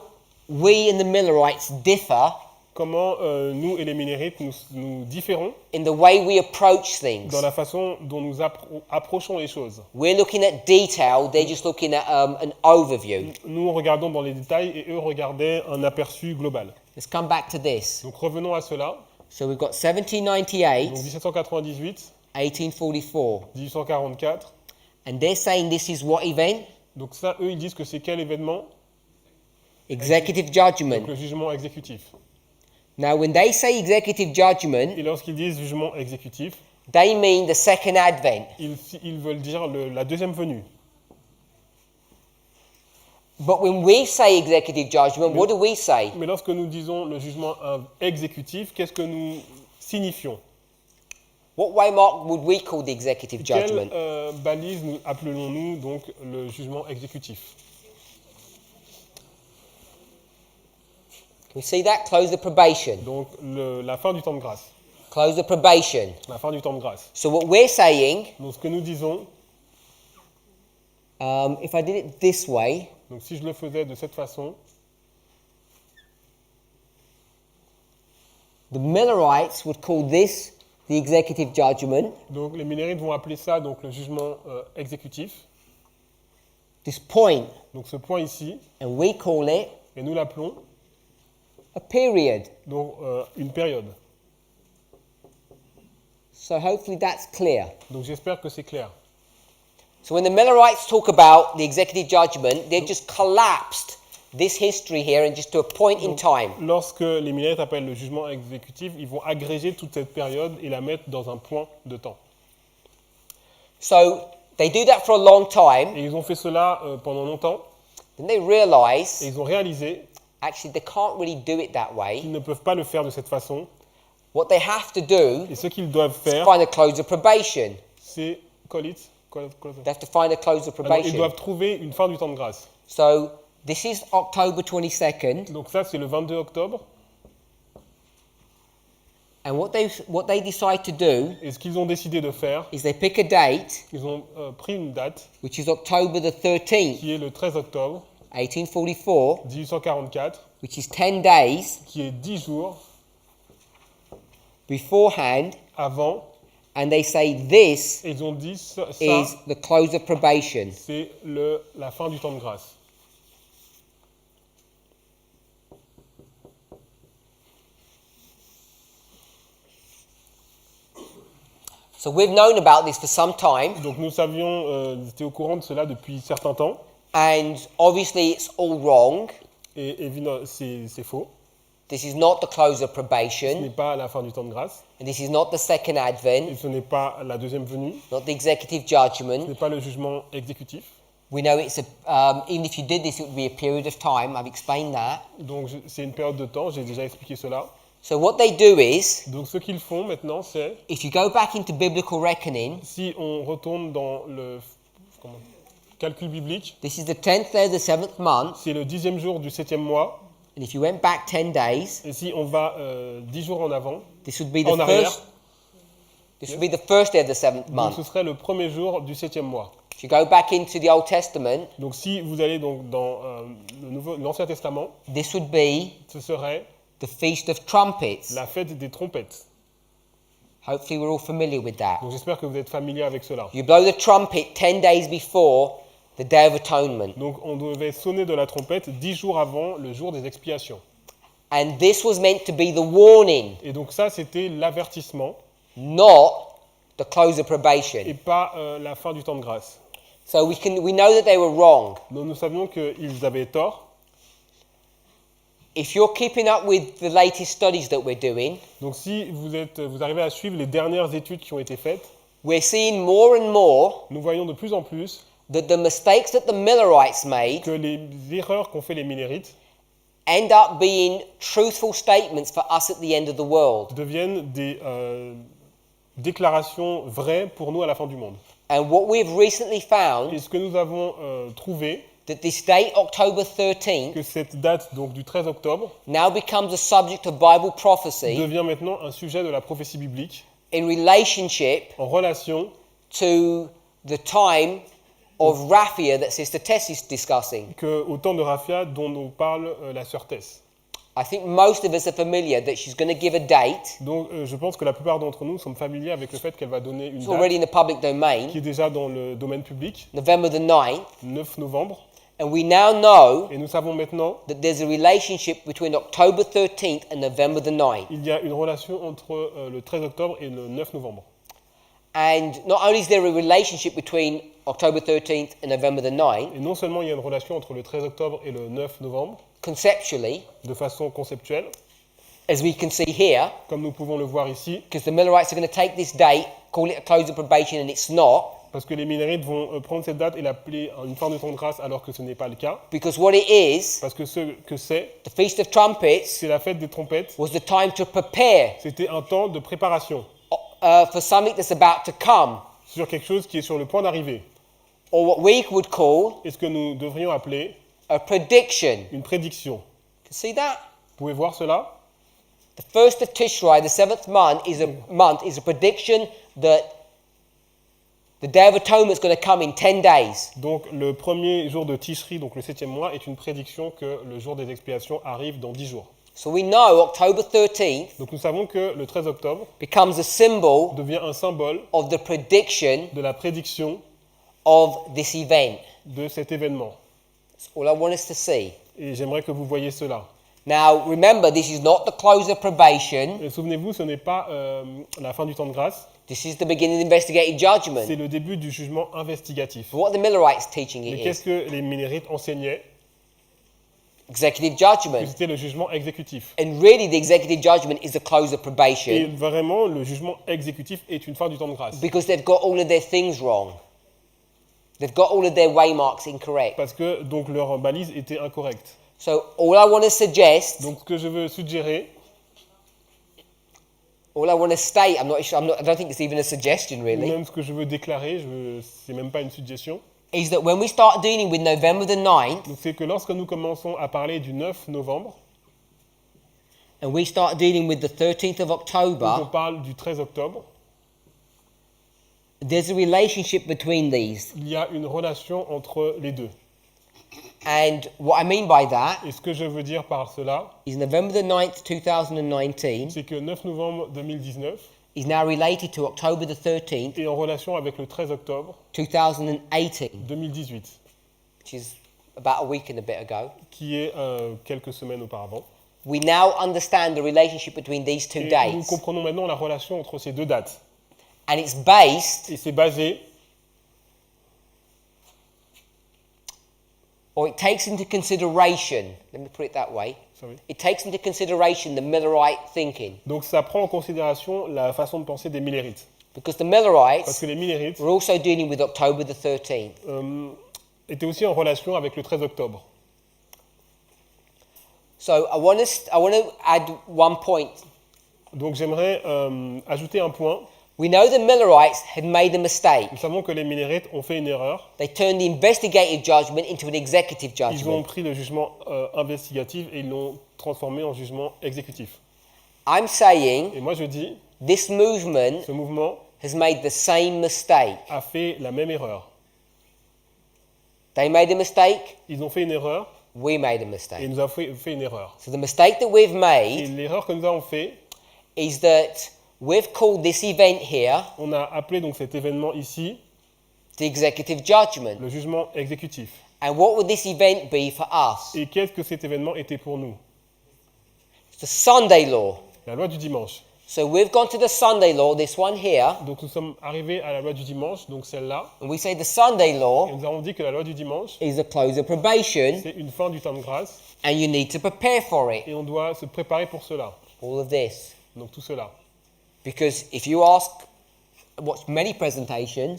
we and the Millerites differ comment nous et les Minérites nous différons in the way we approach things. dans la façon dont nous approchons les choses. We're looking at detail, they're just looking at an overview. Nous regardons dans les détails et eux regardaient un aperçu global. Let's come back to this. Donc revenons à cela. So we've got Donc 1798, 1798, 1844, 1844. and they're saying this is what event? Donc ça, eux, ils disent que c'est quel événement? Executive Donc judgment. le jugement exécutif. Now, when they say executive judgment, Et lorsqu'ils disent jugement exécutif, they mean the second advent. ils veulent dire la deuxième venue. But when we say executive judgment, what do we say? Mais lorsque nous disons le jugement exécutif, qu'est-ce que nous signifions? What way, Mark, would we call the executive judgment? Quelle balise appelons-nous donc le jugement exécutif? Can we see that? Close the probation. Donc la fin du temps de grâce. Close the probation. La fin du temps de grâce. So what we're saying, Donc ce que nous disons, if I did it this way, donc si je le faisais de cette façon, the Millerites would call this the executive judgment. donc les Minérites vont appeler ça donc le jugement exécutif. This point, Donc ce point ici, and we call it et nous l'appelons a period. donc une période. So hopefully that's clear. Donc j'espère que c'est clair. So when the Millerites talk about the executive judgment, they've just collapsed this history here and just to a point in time. Lorsque les Minérites appellent le jugement exécutif, ils vont agréger toute cette période et la mettre dans un point de temps. So they do that for a long time, Et ils ont fait cela pendant longtemps then they et realize ils ont réalisé actually they can't really do it that way. qu'ils ne peuvent pas le faire de cette façon. What they have to do Et ce qu'ils doivent is faire, find a close of probation. c'est They have to find a close of ils probation. doivent trouver une fin du temps de grâce. So this is October 22nd, Donc ça, c'est le 22 octobre. and what they decide to do Et ce qu'ils ont décidé de faire, is they pick a date, ils ont pris une date which is October the 13th, qui est le 13 octobre 1844, 1844, which is 10 days qui est 10 jours beforehand, avant. and they say this Et ils ont dit ça, is the close of probation. c'est la fin du temps de grâce. So we've known about this for some time, Donc nous savions, ils étaient au courant de cela depuis certain temps. and obviously it's all wrong. Et évidemment, c'est faux. This is not the close of Ce n'est probation, pas la fin du temps de grâce. and this is not the second Et advent, ce n'est pas la deuxième venue. not the executive Ce judgment. n'est pas le jugement exécutif. We know it's even if you did this, it would be a period of time. I've explained that. Donc c'est une période de temps, j'ai déjà expliqué cela. So what they do is, Donc ce qu'ils font maintenant, c'est, if you go back into biblical reckoning, si on retourne dans le calcul biblique, this is the 10th day of the 7th month, c'est le 10e jour du 7e mois. and if you went back 10 days, Et si on va 10 jours en avant, this would be en the arrière, first. This would be the first day of the 7th donc month. ce serait le premier jour du 7e mois. If you go back into the Old Testament, Donc si vous allez donc dans l'Ancien Testament, this would be ce serait the Feast of Trumpets. la fête des trompettes. Hopefully, we're all familiar with that. Donc j'espère que vous êtes familier avec cela. You blow the trumpet 10 days before the Day of Atonement. Donc on devait sonner de la trompette 10 jours avant le jour des expiations. And this was meant to be the warning, Et donc ça, c'était l'avertissement not the close of et probation. pas la fin du temps de grâce. So we know that they were wrong. Donc nous savions qu'ils avaient tort. If you're keeping up with the latest studies that we're doing, Donc si vous arrivez à suivre les dernières études qui ont été faites, we're seeing more and more nous voyons de plus en plus that the mistakes that the Millerites made que les erreurs qu'ont fait les Minérites end up being truthful statements for us at the end of the world. deviennent des déclarations vraies pour nous à la fin du monde. And what we've recently Et found, ce que nous avons trouvé, that this date, October 13th, que cette date donc du 13 octobre now becomes a subject of Bible prophecy devient maintenant un sujet de la prophétie biblique in relationship en relation to the time of Raphia that Sister Tess is discussing. au temps de Raphia dont nous parle la sœur Tess. I think most of us are familiar that she's going to give a date. Donc je pense que la plupart d'entre nous sommes familiers avec le fait qu'elle va donner une It's date already in the public domain, qui est déjà dans le domaine public, November the 9th. 9 novembre. And we now know Et nous savons maintenant that there's a relationship between October 13th and November the 9th. qu'il y a une relation entre le 13 octobre et le 9 novembre. And not only is there a relationship between October 13th and November the 9th, Et non seulement il y a une relation entre le 13 octobre et le 9 novembre, conceptually, de façon conceptuelle, as we can see here, comme nous pouvons le voir ici, because the Millerites are going to take this date, call it a close of probation, and it's not, parce que les Millerites vont prendre cette date et l'appeler une fin de temps de grâce alors que ce n'est pas le cas, because what it is, parce que ce que c'est, the Feast of Trumpets c'est la fête des trompettes, was the time to prepare c'était un temps de préparation for something that's about to come, sur quelque chose qui est sur le point d'arriver, or what we would call et ce que nous devrions appeler a prediction. une prédiction. You see that? Vous pouvez voir cela? The first of Tishrei, the seventh month, is a prediction that the Day of Atonement is going to come in 10 days. Donc le premier jour de Tishri, donc le 7e mois, est une prédiction que le jour des expiations arrive dans 10 jours. So we know October 13th Donc nous savons que le 13 octobre becomes a symbol devient un symbole of the prediction de la prédiction of this event. de cet événement. That's all I want us to see. Et j'aimerais que vous voyiez cela. Now, remember, this is not the close of probation. Et souvenez-vous, ce n'est pas la fin du temps de grâce, This is the beginning of investigative judgment. c'est le début du jugement investigatif. What the Millerites teaching Mais it qu'est-ce is que les Millerites enseignaient? executive Que judgment. c'était le jugement exécutif. And really, the executive judgment is the close of Et probation vraiment, le jugement exécutif est une fin du temps de grâce. because they've got all of their things wrong. They've got all of their waymarks incorrect. Parce que donc leur balise était incorrecte. So, all I want to suggest, Donc ce que je veux suggérer, all I want to state, I don't think it's even a suggestion ou really, même ce que je veux déclarer, c'est même pas une suggestion, is that when we start dealing with November the 9th donc c'est que lorsque nous commençons à parler du 9 novembre, and we start dealing with the 13th of donc on October, parle du 13 octobre, there's a relationship between these. il y a une relation entre les deux. And what I mean by that Et ce que je veux dire par cela, is November the 9th, 2019 c'est que 9 novembre 2019 is now related to October the 13th, est en relation avec le 13 octobre 2018, 2018, which is about a week and a bit ago. qui est quelques semaines auparavant. We now understand the relationship between these two Et nous dates. comprenons maintenant la relation entre ces deux dates. And it's based, Et c'est basé, or it takes into consideration, let me put it that way, sorry. it takes into consideration the Millerite thinking. Donc ça prend en considération la façon de penser des Millerites. Because the Parce Millerites que les Millerites were also dealing with October the 13th. étaient aussi en relation avec le 13 octobre. So I want to add one point. Donc j'aimerais ajouter un point. We know the Millerites had made a mistake. Nous savons que les Millerites ont fait une erreur. They turned the investigative judgment into an executive Ils ont judgment. pris le jugement investigatif et ils l'ont transformé en jugement exécutif. I'm saying Et moi je dis, this movement ce mouvement has made the same mistake. a fait la même erreur. They made a mistake, Ils ont fait une erreur we made a et mistake. nous avons fait une erreur. So the mistake that we've Et made l'erreur que nous avons fait, is that we've called this event here on a appelé donc cet événement ici the executive judgment. le jugement exécutif. And what would this event be for us? Et qu'est-ce que cet événement était pour nous? It's the Sunday law. La loi du dimanche. So we've gone to the Sunday law, this one here, Donc nous sommes arrivés à la loi du dimanche, donc celle-là, and we say the Sunday et law nous avons dit que la loi du dimanche, is a close of probation, c'est une fin du temps de grâce, and you need to prepare for it. et on doit se préparer pour cela. All of this. Donc tout cela. Because if you ask, watch many presentations,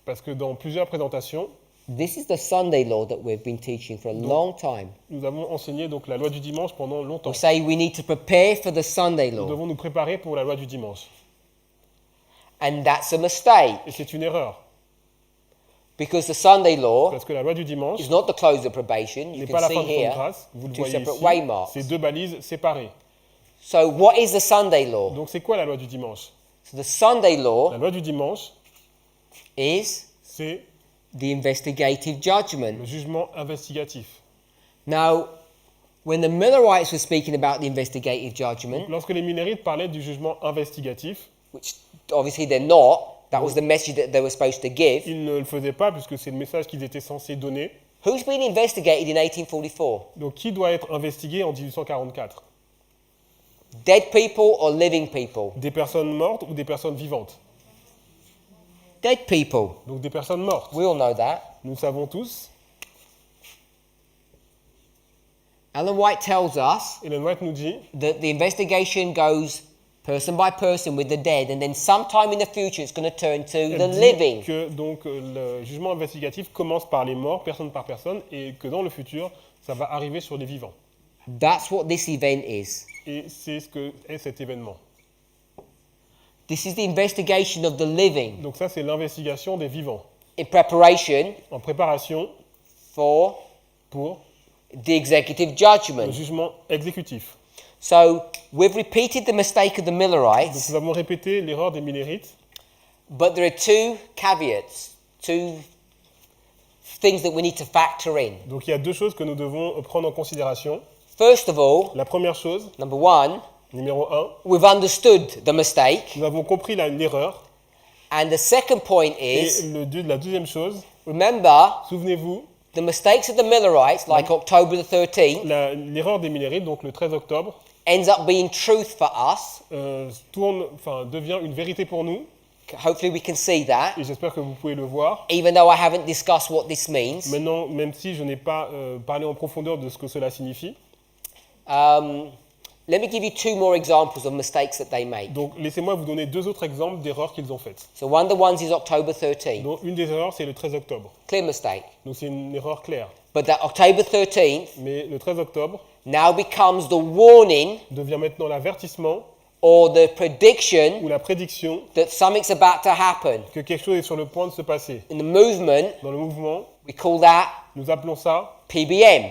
Parce que dans plusieurs présentations, this is the Sunday law that we've been teaching for a long time. nous avons enseigné donc la loi du dimanche pendant longtemps. We say we need to prepare for the Sunday Nous law, devons nous préparer pour la loi du dimanche. and that's a mistake Et c'est une erreur, because the Sunday law parce que la loi du dimanche is not the close of probation. You n'est can pas la see fin du temps de here grâce, vous le two voyez separate ici, waymarks. c'est deux balises séparées. So what is the Sunday law? Donc c'est quoi la loi du dimanche? So the Sunday La law loi du dimanche, is c'est the investigative judgment. le jugement investigatif. Now, When the Millerites were speaking about the investigative judgment, Lorsque les Millerites parlaient du jugement investigatif, which obviously they're not, that was the message that they were supposed to give. ils ne le faisaient pas puisque c'est le message qu'ils étaient censés donner. Who's been investigated in 1844? Donc qui doit être investigué en 1844? Dead people or living people? Des personnes mortes ou des personnes vivantes? Dead people. Donc des personnes mortes. We all know that. Nous savons tous. Ellen White tells us Ellen White nous dit that the investigation goes person by person with the dead, and then sometime in the future it's going to turn to Elle the dit living. que donc le jugement investigatif commence par les morts, personne par personne, et que dans le futur, ça va arriver sur les vivants. That's what this event is. Et c'est ce que est cet événement. This is the investigation of the living Donc ça, c'est l'investigation des vivants. in preparation En préparation for pour the executive le judgment. jugement exécutif. So we've repeated the mistake of the Donc Millerites, nous avons répété l'erreur des Millerites, but there are two caveats, two things that we need to factor in. donc il y a deux choses que nous devons prendre en considération. First of all, La première chose, number one, numéro 1, we've understood the mistake. nous avons compris l'erreur. And the second point Et is, la deuxième chose, remember, souvenez-vous, the mistakes of the Millerites, like October the 13th, l'erreur des Millerites, donc le 13 octobre, ends up being truth for us. devient une vérité pour nous. Hopefully we can see that, Et j'espère que vous pouvez le voir. even though I haven't discussed what this means. Maintenant, même si je n'ai pas parlé en profondeur de ce que cela signifie, Let me give you two more examples of mistakes that they make. donc laissez-moi vous donner deux autres exemples d'erreurs qu'ils ont faites. So one of the ones is October 13th, Donc une des erreurs, c'est le 13 octobre. clear mistake. Donc c'est une erreur claire. But that October 13th Mais le 13 octobre now becomes the warning devient maintenant l'avertissement or the prediction ou la prédiction that something's about to happen. que quelque chose est sur le point de se passer. In the movement, Dans le mouvement, we call that nous appelons ça PBM.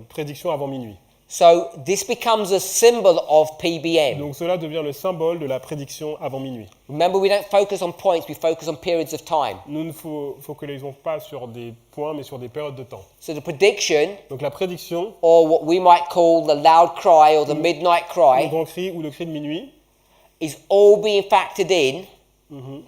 prédiction avant minuit. So this becomes a symbol of PBM. Donc cela devient le symbole de la prédiction avant minuit. Remember, we don't focus on points, we focus on periods of time. Nous ne focalisons pas sur des points, mais sur des périodes de temps. So the prediction, Donc la prédiction, or what we might call the loud cry or the midnight le cry, grand cri ou le cri de minuit, is all being factored in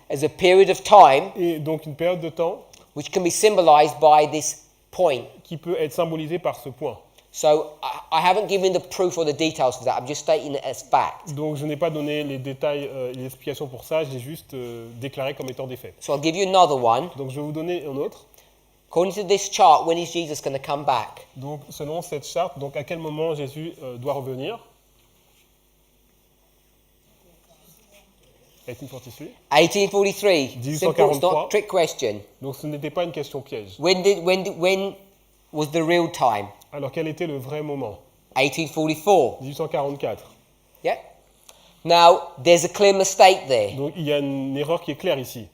as a period of time et donc une période de temps which can be symbolized by this point. qui peut être symbolisée par ce point. So I haven't given the proof or the details for that, I'm just stating it as fact. Donc je n'ai pas donné les détails, les explications pour ça, je l'ai juste déclaré comme étant des faits. So I'll give you another one. Donc je vais vous donner un autre. According to this chart, when is Jesus going to come back? Donc selon cette charte, donc à quel moment Jésus doit revenir? 1843. 1843. Simple, it's not a trick question. Donc ce n'était pas une question piège. When was the real time? Alors quel était le vrai moment? 1844. 1844. Yeah? Now, there's a clear mistake there. Donc il y a une erreur qui est claire ici.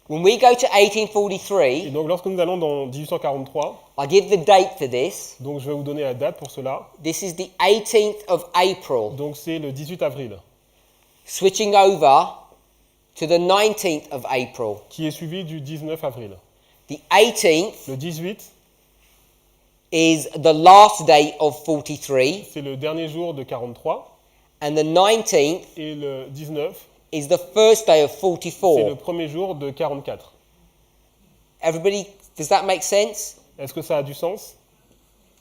When we go to Et 1843, donc lorsque nous allons dans 1843, I'll give the date for this. donc je vais vous donner la date pour cela. This is the 18th of April. Donc c'est le 18 avril, Switching over to the 19th of April. qui est suivi du 19 avril. The 18th Le 18, is the last day of 43, c'est le dernier jour de 43, and the 19th et le 19, is the first day of c'est le 44. premier jour de 44. Everybody, does that make sense? Est-ce que ça a du sens?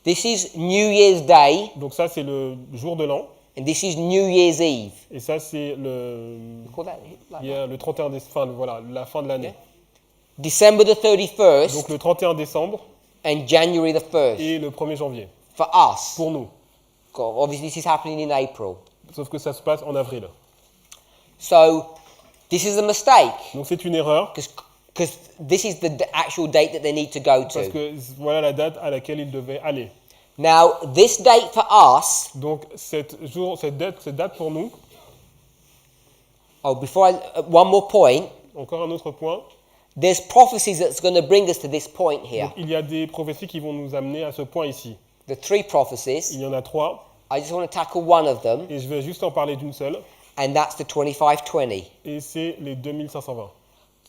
This is New Year's Day, Donc ça c'est le jour de l'an, and this is New Year's Eve. et ça c'est le, Call that like il y a le 31 décembre, voilà, la fin de l'année. December the 31st Donc le 31 décembre and January the 1st et le 1er janvier, for us. pour nous. Obviously, this is happening in April. Sauf que ça se passe en avril. So, this is a mistake Donc c'est une erreur, because this is the actual date that they need to go parce to. que voilà la date à laquelle ils devaient aller. Now, this date for us, Donc cette date pour nous, one more point, encore un autre point, there's prophecies that's going to bring us to this point here. donc, il y a des prophéties qui vont nous amener à ce point ici. The three prophecies, Il y en a 3, I just want to tackle one of them, et je vais juste en parler d'une seule, and that's the 2520. et c'est les 2520.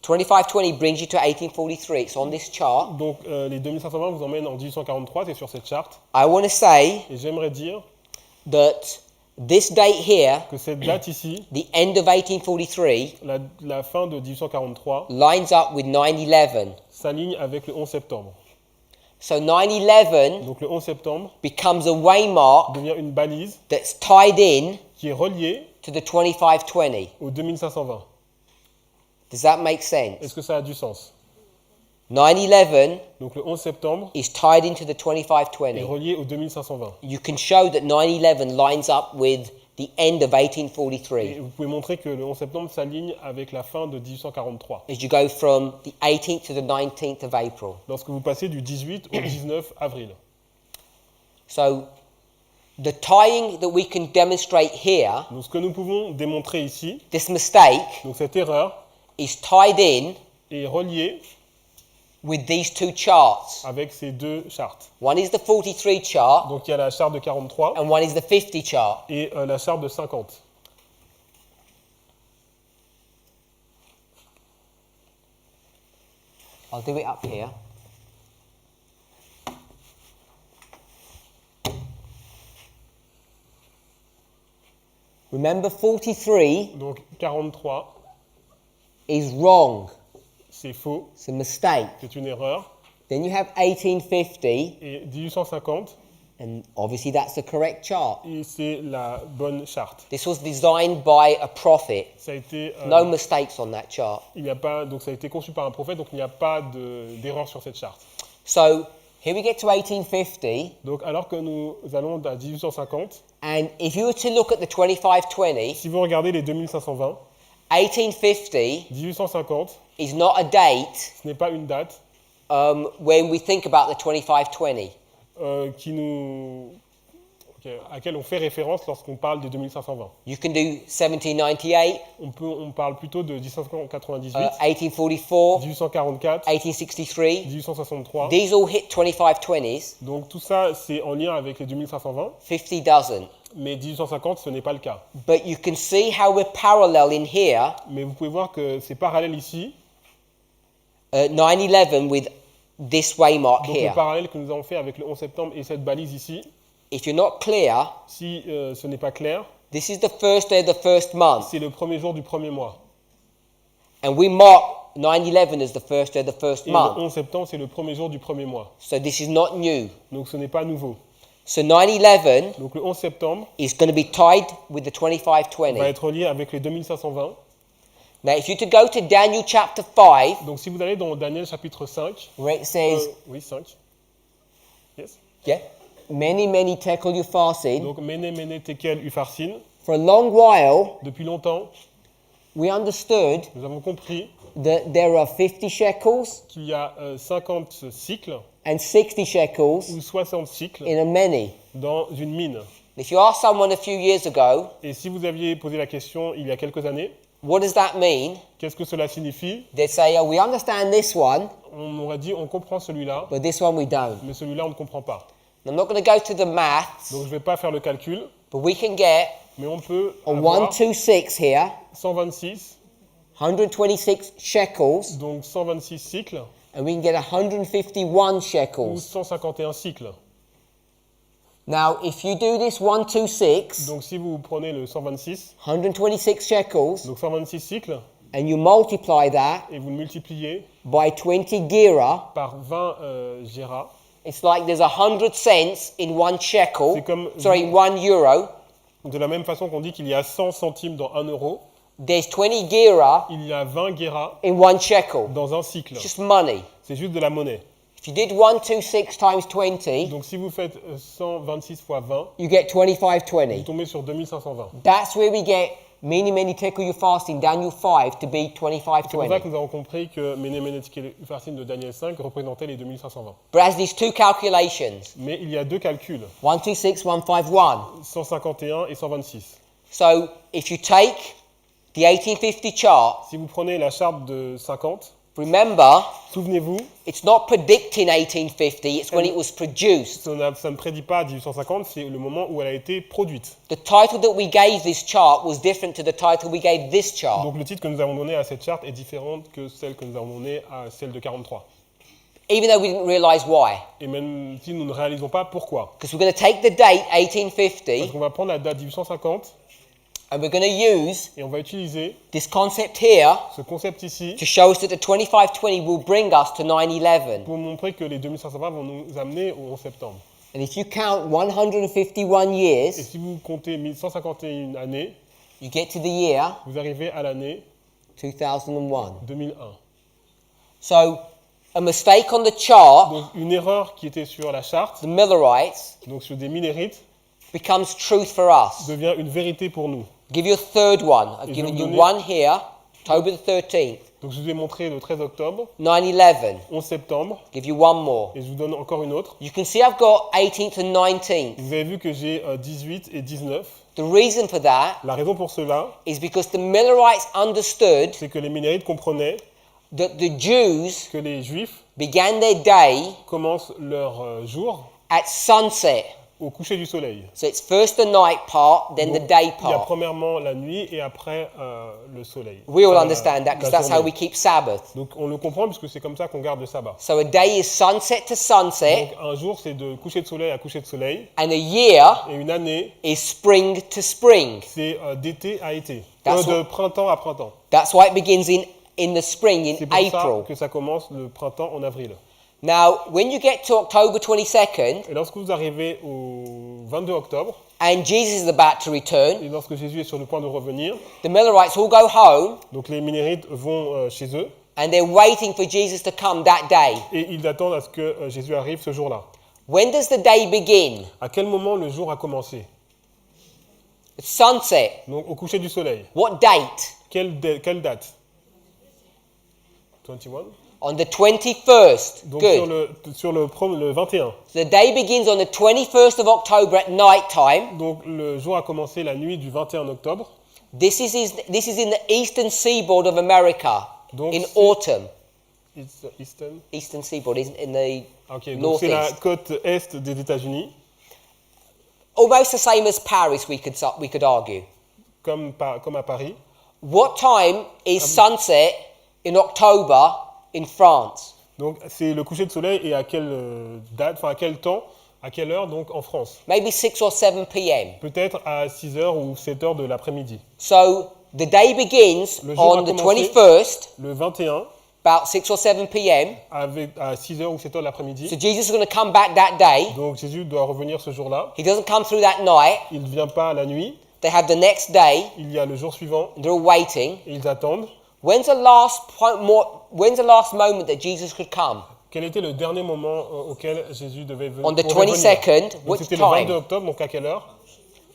2520 brings you to 1843. It's on this chart. Donc les 2520 vous emmènent en 1843, c'est sur cette charte. I want to say Et j'aimerais dire that this date here, que cette date ici, the end of 1843, la fin de 1843, lines up with 9/11. s'aligne avec le 11 septembre. So 9/11 Donc le 11 septembre becomes a waymark devient une balise that's tied in qui est reliée to the 2520. au 2520. Does that make sense? Est-ce que ça a du sens? 9/11 Donc le 11 septembre is tied into the est 2520. relié au 2520. You can show that 9/11 lines up with the end of Et 1843 vous pouvez montrer que le 11 septembre s'aligne avec la fin de 1843. as you go from the 18th to the 19th of April. Lorsque vous passez du 18 au 19 avril. So the tying that we can demonstrate here, Donc ce que nous pouvons démontrer ici, this mistake, donc cette erreur is tied in est reliée with these two charts. avec ces deux chartes. One is the 43 chart Donc il y a la charte de 43 and one is the 50 chart. et la charte de 50. I'll do it up here. Remember, 43 Donc 43, is wrong. c'est faux, It's a mistake. c'est une erreur. Then you have 1850, Et 1850, and obviously that's the correct chart. et c'est la bonne charte. This was designed by a prophet. Ça a été, No mistakes on that chart. il n'y a pas, donc ça a été conçu par un prophète, donc il n'y a pas d'erreur sur cette charte. So here we get to 1850, Donc alors que nous allons à 1850, and if you were to look at the 2520, si vous regardez les 2520, 1850 1850, is not a date ce n'est pas une date when we think about the 2520. à laquelle on fait référence lorsqu'on parle des 2520. You can do 1798, On parle plutôt de 1798, 1844, 1844, 1863. 1863. These all hit 2520s. Donc tout ça, c'est en lien avec les 2520, 50 doesn't. mais 1850, ce n'est pas le cas. But you can see how we're parallel in here, Mais vous pouvez voir que c'est parallèle ici, 9/11 with this waymark donc here. le parallèle que nous avons fait avec le 11 septembre et cette balise ici. If you're not clear, Si ce n'est pas clair, this is the first day of the first month, c'est le premier jour du premier mois. and we mark 9/11 as the first day of the first Et le month. 11 septembre, c'est le premier jour du premier mois. So this is not new. Donc ce n'est pas nouveau. So 9/11 Donc le 11 septembre is going to be tied with the va 2520. être lié avec les 2520. Now, if you to go to Daniel chapter 5, Donc si vous allez dans Daniel chapitre 5, where it says, oui 5, yes. yeah, many tekel upharsin, Donc Mene Tekel Upharsin, for a long while depuis longtemps, we understood nous avons compris that there are 50 shekels qu'il y a 50 cycles and 60 shekels ou 60 cycles in a many. dans une mine. If you ask someone a few years ago, Et si vous aviez posé la question il y a quelques années, what does that mean? qu'est-ce que cela signifie? They'd say, oh, we understand this one, On aurait dit on comprend celui-là, but this one we don't. mais celui-là on ne comprend pas. I'm not going to go to the maths, Donc je ne vais pas faire le calcul, but we can get mais on peut a avoir 126 here, 126, 126 shekels, donc 126 cycles, and we can get 151 ou shekels. 151 cycles. Now, if you do this 126, Donc si vous prenez le 126, 126 shekels, donc 126 cycles, and you multiply that et vous le multipliez by 20 gira, par 20 gérats, it's like there's 100 cents in 1 shekel, C'est comme- sorry, 1 euro. de la même façon qu'on dit qu'il y a 100 centimes dans 1 euro, There's 20 gira il y a 20 guéras in 1 shekel. dans un cycle. It's just money. C'est juste de la monnaie. If you did 126 times 20, Donc si vous faites 126 fois 20, you get vous 2520. tombez sur 2520. That's where we get many tekel you fasting, Daniel 5, to be C'est pour ça 2520. que nous avons compris que Mene Tekel Upharsin de Daniel 5 représentait les 2520. But as these two calculations, Mais il y a deux calculs, 126, 151. 151 et 126. So if you take the 1850 chart Si vous prenez la charte de 50 Remember, Souvenez-vous, it's not predicting 1850, it's when it was produced. ça ne prédit pas 1850, c'est le moment où elle a été produite. The title that we gave this chart was different to the title we gave this chart. Donc le titre que nous avons donné à cette charte est différent que celle que nous avons donnée à celle de 43. Even though we didn't realize why. Et même si nous ne réalisons pas pourquoi. Because we're going to take the date Parce 1850 qu'on va prendre la date 1850 and we're going to use et on va utiliser this concept here ce concept ici to show us that the 2520 will bring us to 9/11. pour montrer que les 2520 vont nous amener au 11 septembre. And if you count 151 Et years, si vous comptez 1151 années, you get to the year vous arrivez à l'année 2001. 2001. So, a mistake on the chart, Donc une erreur qui était sur la charte, the Millerites, donc sur des millérites, becomes truth for us. devient une vérité pour nous. Give you a third one. I've Et given je you vais vous one here, October the 13th, Donc je vous ai montré le 13 octobre, 9/11. 11 septembre, Give you one more. et je vous donne encore une autre. You can see I've got 18th and 19th. Vous avez vu que j'ai 18 et 19. The reason for that La raison pour cela, is because the Millerites understood c'est que les millérites comprenaient that the Jews que les juifs began their day commencent leur jour at sunset. au coucher du soleil. So it's first the night part, then the Donc, day il y a part. premièrement la nuit et après le soleil. We all Enfin, understand that la because that's how journée. we keep Sabbath. Donc on le comprend puisque c'est comme ça qu'on garde le sabbat. So a day is sunset to sunset, Donc un jour c'est de coucher de soleil à coucher de soleil and a year et une année is spring to spring. c'est d'été à été, That's de printemps à printemps. That's why it begins in the spring, C'est in pour ça April. que ça commence le printemps en avril. Now, when you get to October 22nd, Et lorsque vous arrivez au 22 octobre, and Jesus is about to return, et lorsque Jésus est sur le point de revenir, the Millerites all go home, donc les millérites vont chez eux and they're waiting for Jesus to come that day. et ils attendent à ce que Jésus arrive ce jour-là. When does the day begin? À quel moment le jour a commencé? It's sunset. Donc au coucher du soleil. What date? Quelle date? 21. On the 21st. Donc Good. sur le 21. So the day begins on the 21st of October at night time. Donc le jour a commencé la nuit du 21 octobre. This is in the eastern seaboard of America Donc in c'est- autumn. It's Eastern. Eastern seaboard isn't in the Ok, donc c'est la northeast. côte est des États-Unis, Almost the same as Paris, we could argue. comme à Paris. What time is sunset in October in France? Donc c'est le coucher de soleil et à quelle date, enfin à quel temps, à quelle heure donc en France? Maybe 6 or 7 p.m. Peut-être à 6h ou 7h de l'après-midi. So the day begins Le jour on a the commencé. 21st, Le 21, about 6 or 7 p.m. à 6h ou 7h de So l'après-midi. Jesus is going to come back that day. Donc Jésus doit revenir ce jour-là. He doesn't come through that night. Il ne vient pas la nuit. They have the next day. Il y a le jour suivant They're all waiting. et ils attendent. When's the last moment that Jesus could come? Quel était le dernier moment auquel Jésus devait venir? On the pourrait venir 22nd, Donc which c'était le 22 time? octobre, donc à quelle heure?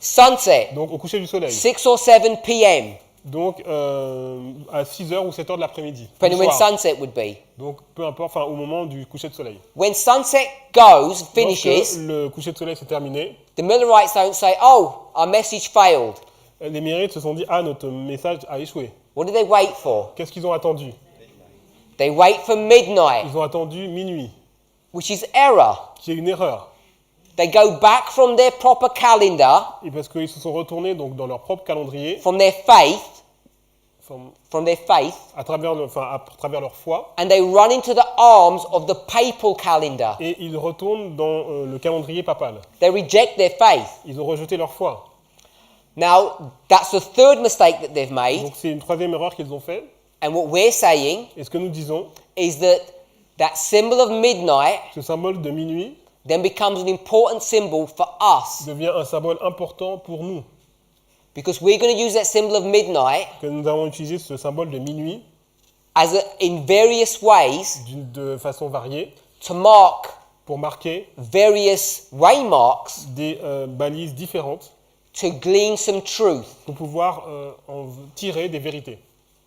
Sunset, Donc au coucher du soleil. 6 or 7 p.m. Donc à 6h ou 7h de l'après-midi. du Depending when soir. sunset would be. Donc peu importe, enfin au moment du coucher de soleil. When sunset goes, Lorsque finishes, le coucher de soleil s'est terminé, the Millerites don't say, "Oh, our message failed." les millérites se sont dit ah notre message a échoué. What do they wait for? Qu'est-ce qu'ils ont attendu? They wait for midnight, Ils ont attendu minuit, which is error. qui est une erreur. They go back from their proper calendar, Et parce qu'ils se sont retournés donc dans leur propre calendrier, from their faith, à travers leur foi, and they run into the arms of the papal calendar. et ils retournent dans le calendrier papal. They reject their faith. Ils ont rejeté leur foi. Now, that's the third mistake that they've made. Donc c'est une troisième erreur qu'ils ont fait. And what we're saying Et ce que nous disons, is that symbol of midnight ce symbole de minuit then becomes an important symbol for us. devient un symbole important pour nous. Because we're going to use that symbol of midnight Que nous avons utilisé ce symbole de minuit in various ways de façon variée to mark pour marquer various waymarks des balises différentes to glean some truth. pour pouvoir en tirer des vérités.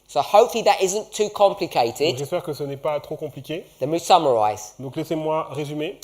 So hopefully that isn't too Donc, complicated. j'espère que ce n'est pas trop compliqué. Let me summarize. Donc laissez-moi résumer.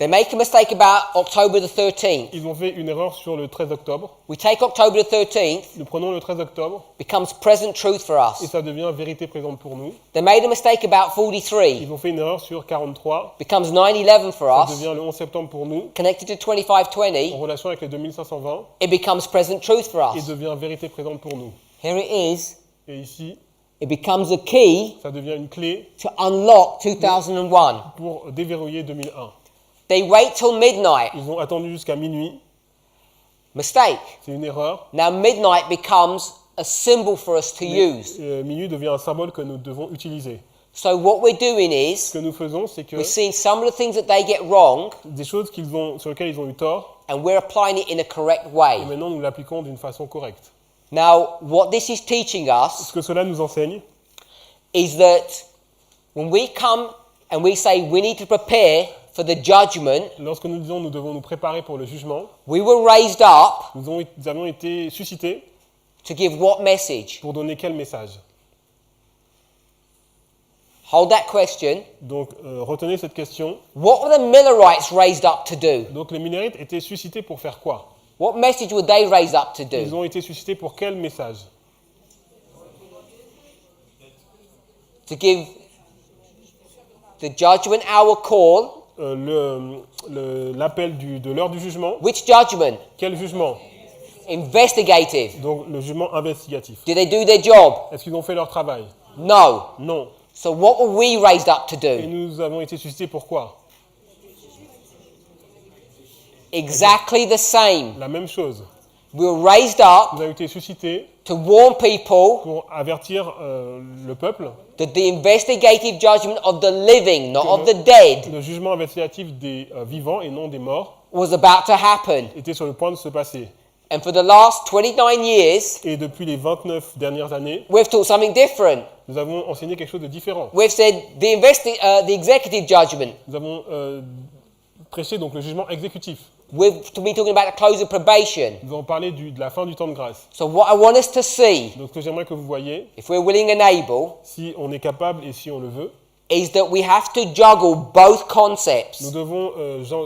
They make a mistake about October the 13th. Ils ont fait une erreur sur le 13 octobre. We take October the 13th, Nous prenons le 13 octobre becomes present truth for et us. ça devient vérité présente pour nous. They made a mistake about 43, Ils ont fait une erreur sur 43. becomes 9/11 for Ça us. devient le 11 septembre pour nous. Connected to En 2520, relation avec les 2520 it becomes present truth for et us. devient vérité présente pour nous. Here it is. Et ici, It becomes a key ça devient une clé to unlock 2001. pour déverrouiller 2001. They wait till midnight. Ils ont attendu jusqu'à minuit. Mistake. C'est une erreur. Now midnight becomes a symbol for us to use. Minuit devient un symbole que nous devons utiliser. So what we're doing Ce is que nous faisons, c'est que we're seeing some of the things that they get wrong des choses sur lesquelles ils ont eu tort, and we're applying it in a correct et way. maintenant nous l'appliquons d'une façon correcte. Now what this is teaching us Ce que cela nous enseigne, is that when we come and we say we need to prepare for the judgment, lorsque nous disons nous devons nous préparer pour le jugement, we were raised up nous avons été suscités to give what message? pour donner quel message? Hold that question. Donc retenez cette question. What were the Millerites raised up to do? Donc les Millerites étaient suscités pour faire quoi? What message were they raised up to Ils do? ont été suscités pour quel message? To give the judgment hour call. L'appel de l'heure du jugement. Which judgment? Quel jugement? Investigative. Donc le jugement investigatif. Did they do their job? Est-ce qu'ils ont fait leur travail? No. Non. So what were we raised up to Et do? nous avons été suscités pour quoi? Exactly the same. La même chose. We were raised up Nous avons été suscités to warn people pour avertir le peuple that the investigative judgment of the living, not of the dead, le jugement investigatif des vivants et non des morts was about to happen. était sur le point de se passer. And for the last 29 years, Et depuis les 29 dernières années, we've taught something different. nous avons enseigné quelque chose de différent. We've said the executive judgment. Nous avons prêché donc le jugement exécutif. We've been talking about the close of probation. Nous avons parlé de la fin du temps de grâce. So what I want us to see, Donc ce que j'aimerais que vous voyez, if we're willing and able, si on est capable et si on le veut, is that we have to juggle both nous concepts. devons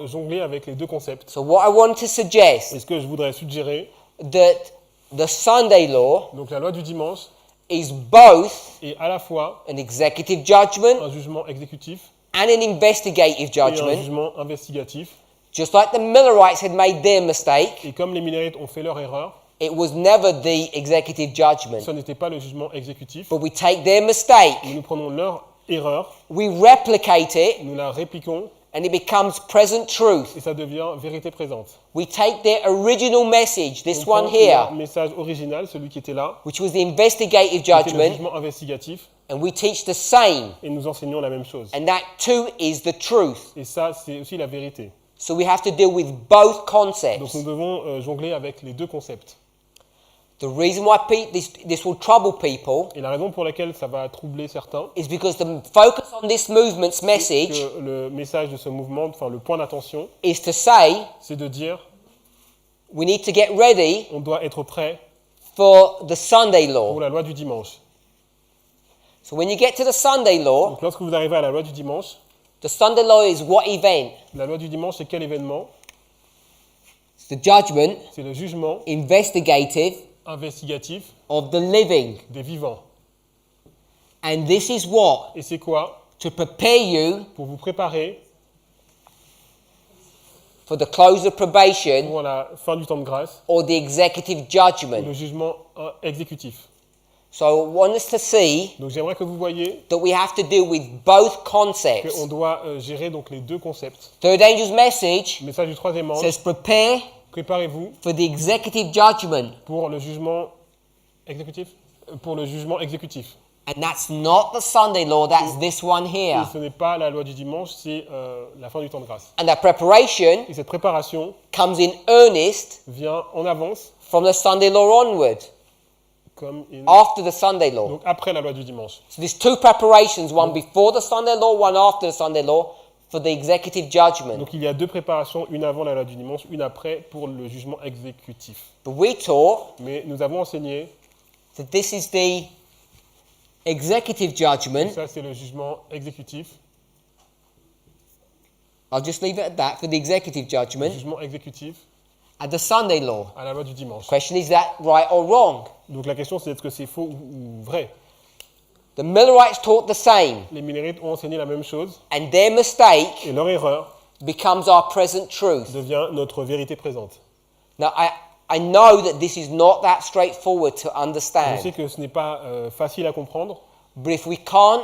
jongler avec les deux concepts. So what I want to suggest, Et ce que je voudrais suggérer, that the Sunday law donc la loi du dimanche is both est à la fois an executive judgment un jugement exécutif and an investigative et un judgment, jugement investigatif. just like the Millerites had made their mistake. Et comme les Millerites ont fait leur erreur, It was never the executive judgment. ce n'était pas le jugement exécutif. But we take their mistake, Nous prenons leur erreur, we replicate it, nous la répliquons and it becomes present truth. et ça devient vérité présente. We take their original message, this On one prend here, le message original, celui qui était là, which was the investigative qui était le judgment, jugement investigatif, and we teach the same. et nous enseignons la même chose. And that too is the truth. Et ça, c'est aussi la vérité. So we have to deal with both Donc concepts. nous devons jongler avec les deux concepts. The reason why this will trouble people Et la raison pour laquelle ça va troubler certains, is because the focus on this movement's message que le message de ce mouvement, enfin le point d'attention, is to say c'est de dire we need to get ready on doit être prêt for the Sunday law. pour la loi du dimanche. So when you get to the Sunday law, Donc lorsque vous arrivez à la loi du dimanche, the Sunday law is what event? la loi du dimanche, c'est quel événement? It's the judgment, C'est le jugement investigative, investigatif of the living. des vivants. And this is what? Et c'est quoi? To prepare you Pour vous préparer for the close of probation pour la fin du temps de grâce, or the executive le judgment. jugement exécutif. So I want us to see Donc j'aimerais que vous voyez that we have to deal with both concepts. qu'on doit gérer donc les deux concepts. Third angel's message Le message du troisième ange, says prepare préparez-vous for the executive judgment. pour le jugement exécutif. And that's not the Sunday law, that's this one Et here. ce n'est pas la loi du dimanche, c'est la fin du temps de grâce. And that preparation Et cette préparation comes in earnest vient en avance, from the Sunday law onward, after the Sunday law. donc après la loi du dimanche. So there's two preparations, one before the Sunday law, one after the Sunday law, for the executive judgment. Donc il y a deux préparations, une avant la loi du dimanche, une après pour le jugement exécutif. But we taught Mais nous avons enseigné, that this is the executive que judgment, ça c'est le jugement exécutif, I'll just leave it at that for the executive le judgment jugement exécutif and the Sunday law. à la loi du dimanche. Question, is that right or wrong? Donc la question c'est est-ce que c'est faux ou vrai? The Millerites taught the same, Les Millerites ont enseigné la même chose and their mistake et leur erreur becomes our present truth. devient notre vérité présente. Now, I know that this is not that straightforward to Je sais understand, que ce n'est pas facile à comprendre, but if we can't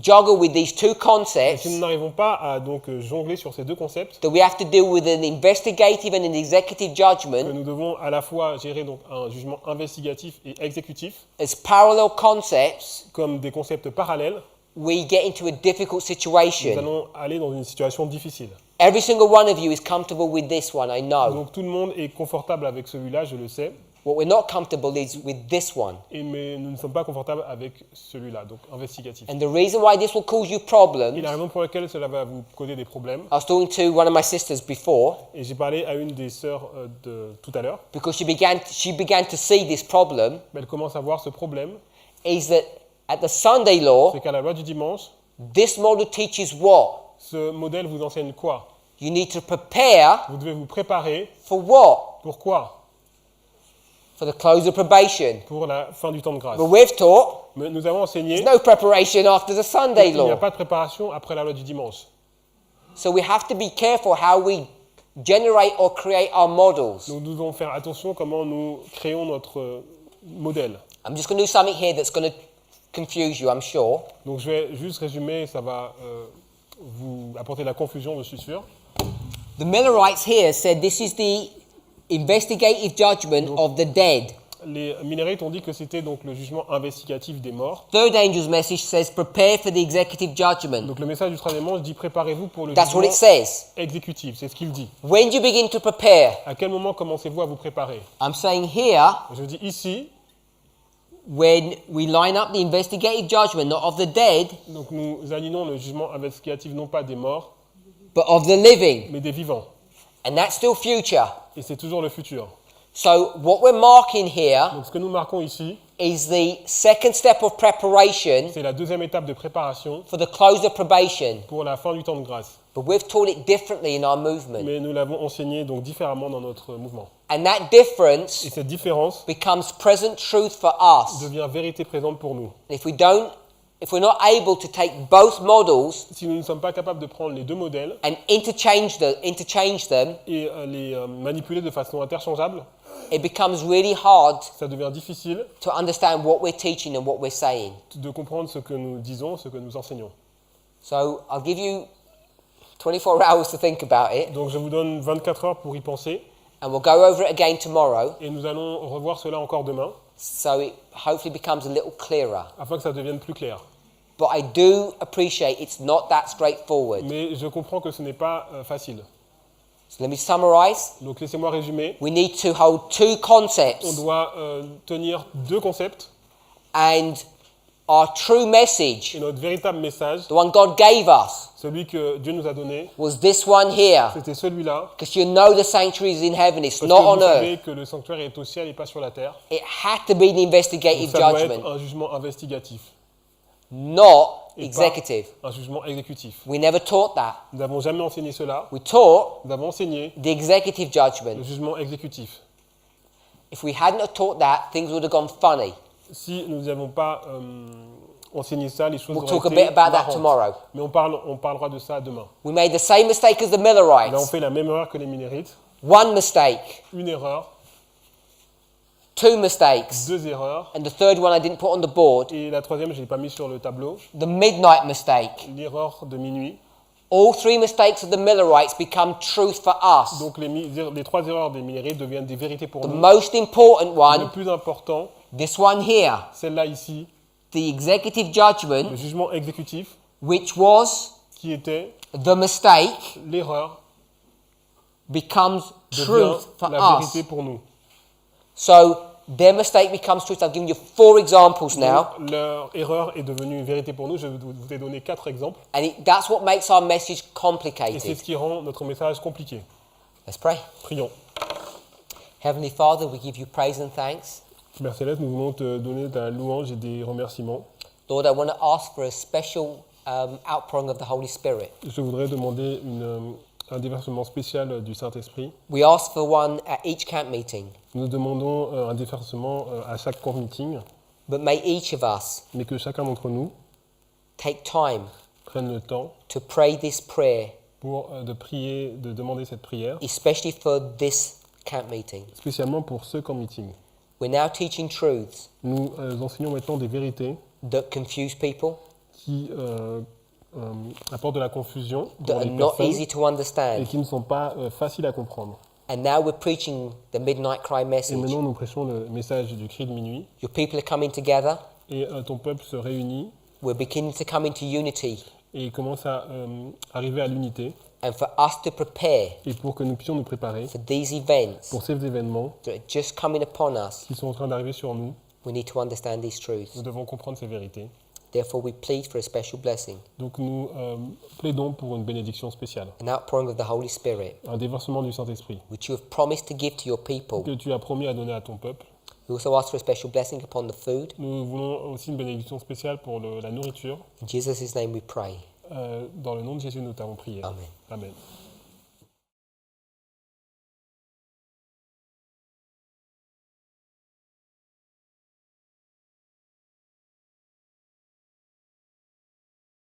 juggle with these two mais concepts, si nous n'arrivons pas à donc jongler sur ces deux concepts, that we have to deal with an investigative and an executive que judgment nous devons à la fois gérer donc un jugement investigatif et exécutif as parallel concepts, comme des concepts parallèles, we get into a difficult nous situation. allons aller dans une situation difficile. Every single one of you is comfortable with this one, I know. Donc tout le monde est confortable avec celui-là, je le sais, What we're not comfortable is with this one. mais nous ne sommes pas confortables avec celui-là, donc investigatif. And the reason why this will cause you Et problems, la raison pour laquelle cela va vous causer des problèmes, I was talking to one of my sisters before, et j'ai parlé à une des sœurs de tout à l'heure, because she began to see this problem, mais elle commence à voir ce problème, is that at the Sunday law, c'est qu'à la loi du dimanche, this model teaches what? ce modèle vous enseigne quoi? You need to prepare Vous devez vous préparer. for what? Pourquoi? For the close of probation. Pour la fin du temps de grâce. But we've taught Mais nous avons enseigné there's no preparation after the Sunday qu'il n'y a law. pas de préparation après la loi du dimanche. So we have to be careful how we generate or create our models. Nous devons faire attention comment nous créons notre modèle. I'm just going to do something here that's going to confuse you, I'm sure. Donc je vais juste résumer, ça va vous apporter de la confusion, je suis sûr. The Millerites here said this is the investigative judgment of the dead. Les Millerites ont dit que c'était donc le jugement investigatif des morts. Third angel's message says prepare for the executive judgment. Donc le message du troisième ange dit préparez-vous pour le That's what jugement it says. exécutif, c'est ce qu'il dit. When do you begin to prepare? À quel moment commencez-vous à vous préparer? I'm saying here, Je dis ici, when we line up the investigative judgment, not of the dead, donc nous alignons le jugement investigatif non pas des morts, but of the living. mais des vivants. And that's still future. Et c'est toujours le futur. So what we're marking here Donc ce que nous marquons ici, is the second step of preparation c'est la deuxième étape de préparation for the close of probation. pour la fin du temps de grâce. But we've taught it differently in our movement. Mais nous l'avons enseigné donc différemment dans notre mouvement. And that difference Et cette différence becomes present truth for us. devient vérité présente pour nous. If we're not able to take both models Si nous ne sommes pas capables de prendre les deux modèles and interchange them, et les manipuler de façon interchangeable, it becomes really hard ça devient difficile to understand what we're teaching and what we're saying. de comprendre ce que nous disons, ce que nous enseignons. So I'll give you 24 hours to think about it, Donc je vous donne 24 heures pour y penser and we'll go over it again tomorrow, et nous allons revoir cela encore demain so it hopefully becomes a little clearer. afin que ça devienne plus clair. But I do appreciate it's not that straightforward. Mais je comprends que ce n'est pas facile. So let me summarize. Donc laissez-moi résumer. We need to hold two On concepts, doit tenir deux concepts and our true message, et notre véritable message, the one God gave us, celui que Dieu nous a donné, was this one here. c'était celui-là. Because you know the sanctuary is in heaven, it's Parce not que on vous savez earth. que le sanctuaire est au ciel et pas sur la terre. It had to be an Donc investigative ça doit être judgment, un jugement investigatif not et executive. pas un jugement exécutif. We never taught that. Nous n'avons jamais enseigné cela. We taught Nous avons enseigné the executive le judgment. jugement exécutif. If we hadn't have taught that, things would have gone funny. Si nous n'avons pas enseigné ça, les choses We'll auraient talk a été bit about that marrantes. tomorrow. Mais on parlera de ça demain. We made the same mistake as the Là, on Millerites. fait la même erreur que les Millerites. One mistake, Une erreur, two mistakes, deux erreurs. and the third one I didn't put on the board, Et la troisième, je ne l'ai pas mis sur le tableau. the midnight mistake. L'erreur de minuit. All three mistakes of the Millerites become truth for us. Donc les trois erreurs des Millerites deviennent des vérités pour The nous. most important Le one, plus important, this one here, celle-là ici, the executive judgment, le jugement exécutif, which was qui était the mistake, l'erreur, becomes devient truth for la us. vérité pour nous. So their mistake becomes truth. I've given you 4 examples now, Donc, leur erreur est devenue une vérité pour nous. Je vous ai donné 4 exemples. and that's what makes our message Et c'est complicated. ce qui rend notre message compliqué. Let's pray. Prions. Heavenly Father, we give you praise and thanks. Père Céleste, nous voulons te donner de la louange et des remerciements. Lord, I want to ask for a special outpouring of the Holy Spirit. Je voudrais demander un déversement spécial du Saint-Esprit. We ask for one at each camp meeting, Nous demandons un déversement à chaque camp meeting, but may each of us mais que chacun d'entre nous take time prenne le temps to pray this prayer, pour de prier, de demander cette prière, especially for this camp meeting. spécialement pour ce camp meeting. We're now teaching truths Nous enseignons maintenant des vérités that confuse people, qui apportent de la confusion that pour are les not personnes easy to et understand. qui ne sont pas faciles à comprendre. And now we're preaching the midnight cry Et message. maintenant, nous prêchons le message du cri de minuit Your people are coming together. et ton peuple se réunit We're beginning to come into unity. et commence à arriver à l'unité. And for us to prepare Et pour que nous puissions nous préparer for these events pour ces événements that are just coming upon us, qui sont en train d'arriver sur nous, we need to understand these truths. nous devons comprendre ces vérités. Therefore, we plead for a special blessing, Donc nous plaidons pour une bénédiction spéciale, an outpouring of the Holy Spirit, un déversement du Saint-Esprit which you have promised to give to your people. que tu as promis à donner à ton peuple. We also ask for a special blessing upon the food. Nous voulons aussi une bénédiction spéciale pour la nourriture. In Jesus' name we pray. Dans le nom de Jésus, nous t'avons prié. Amen. Amen.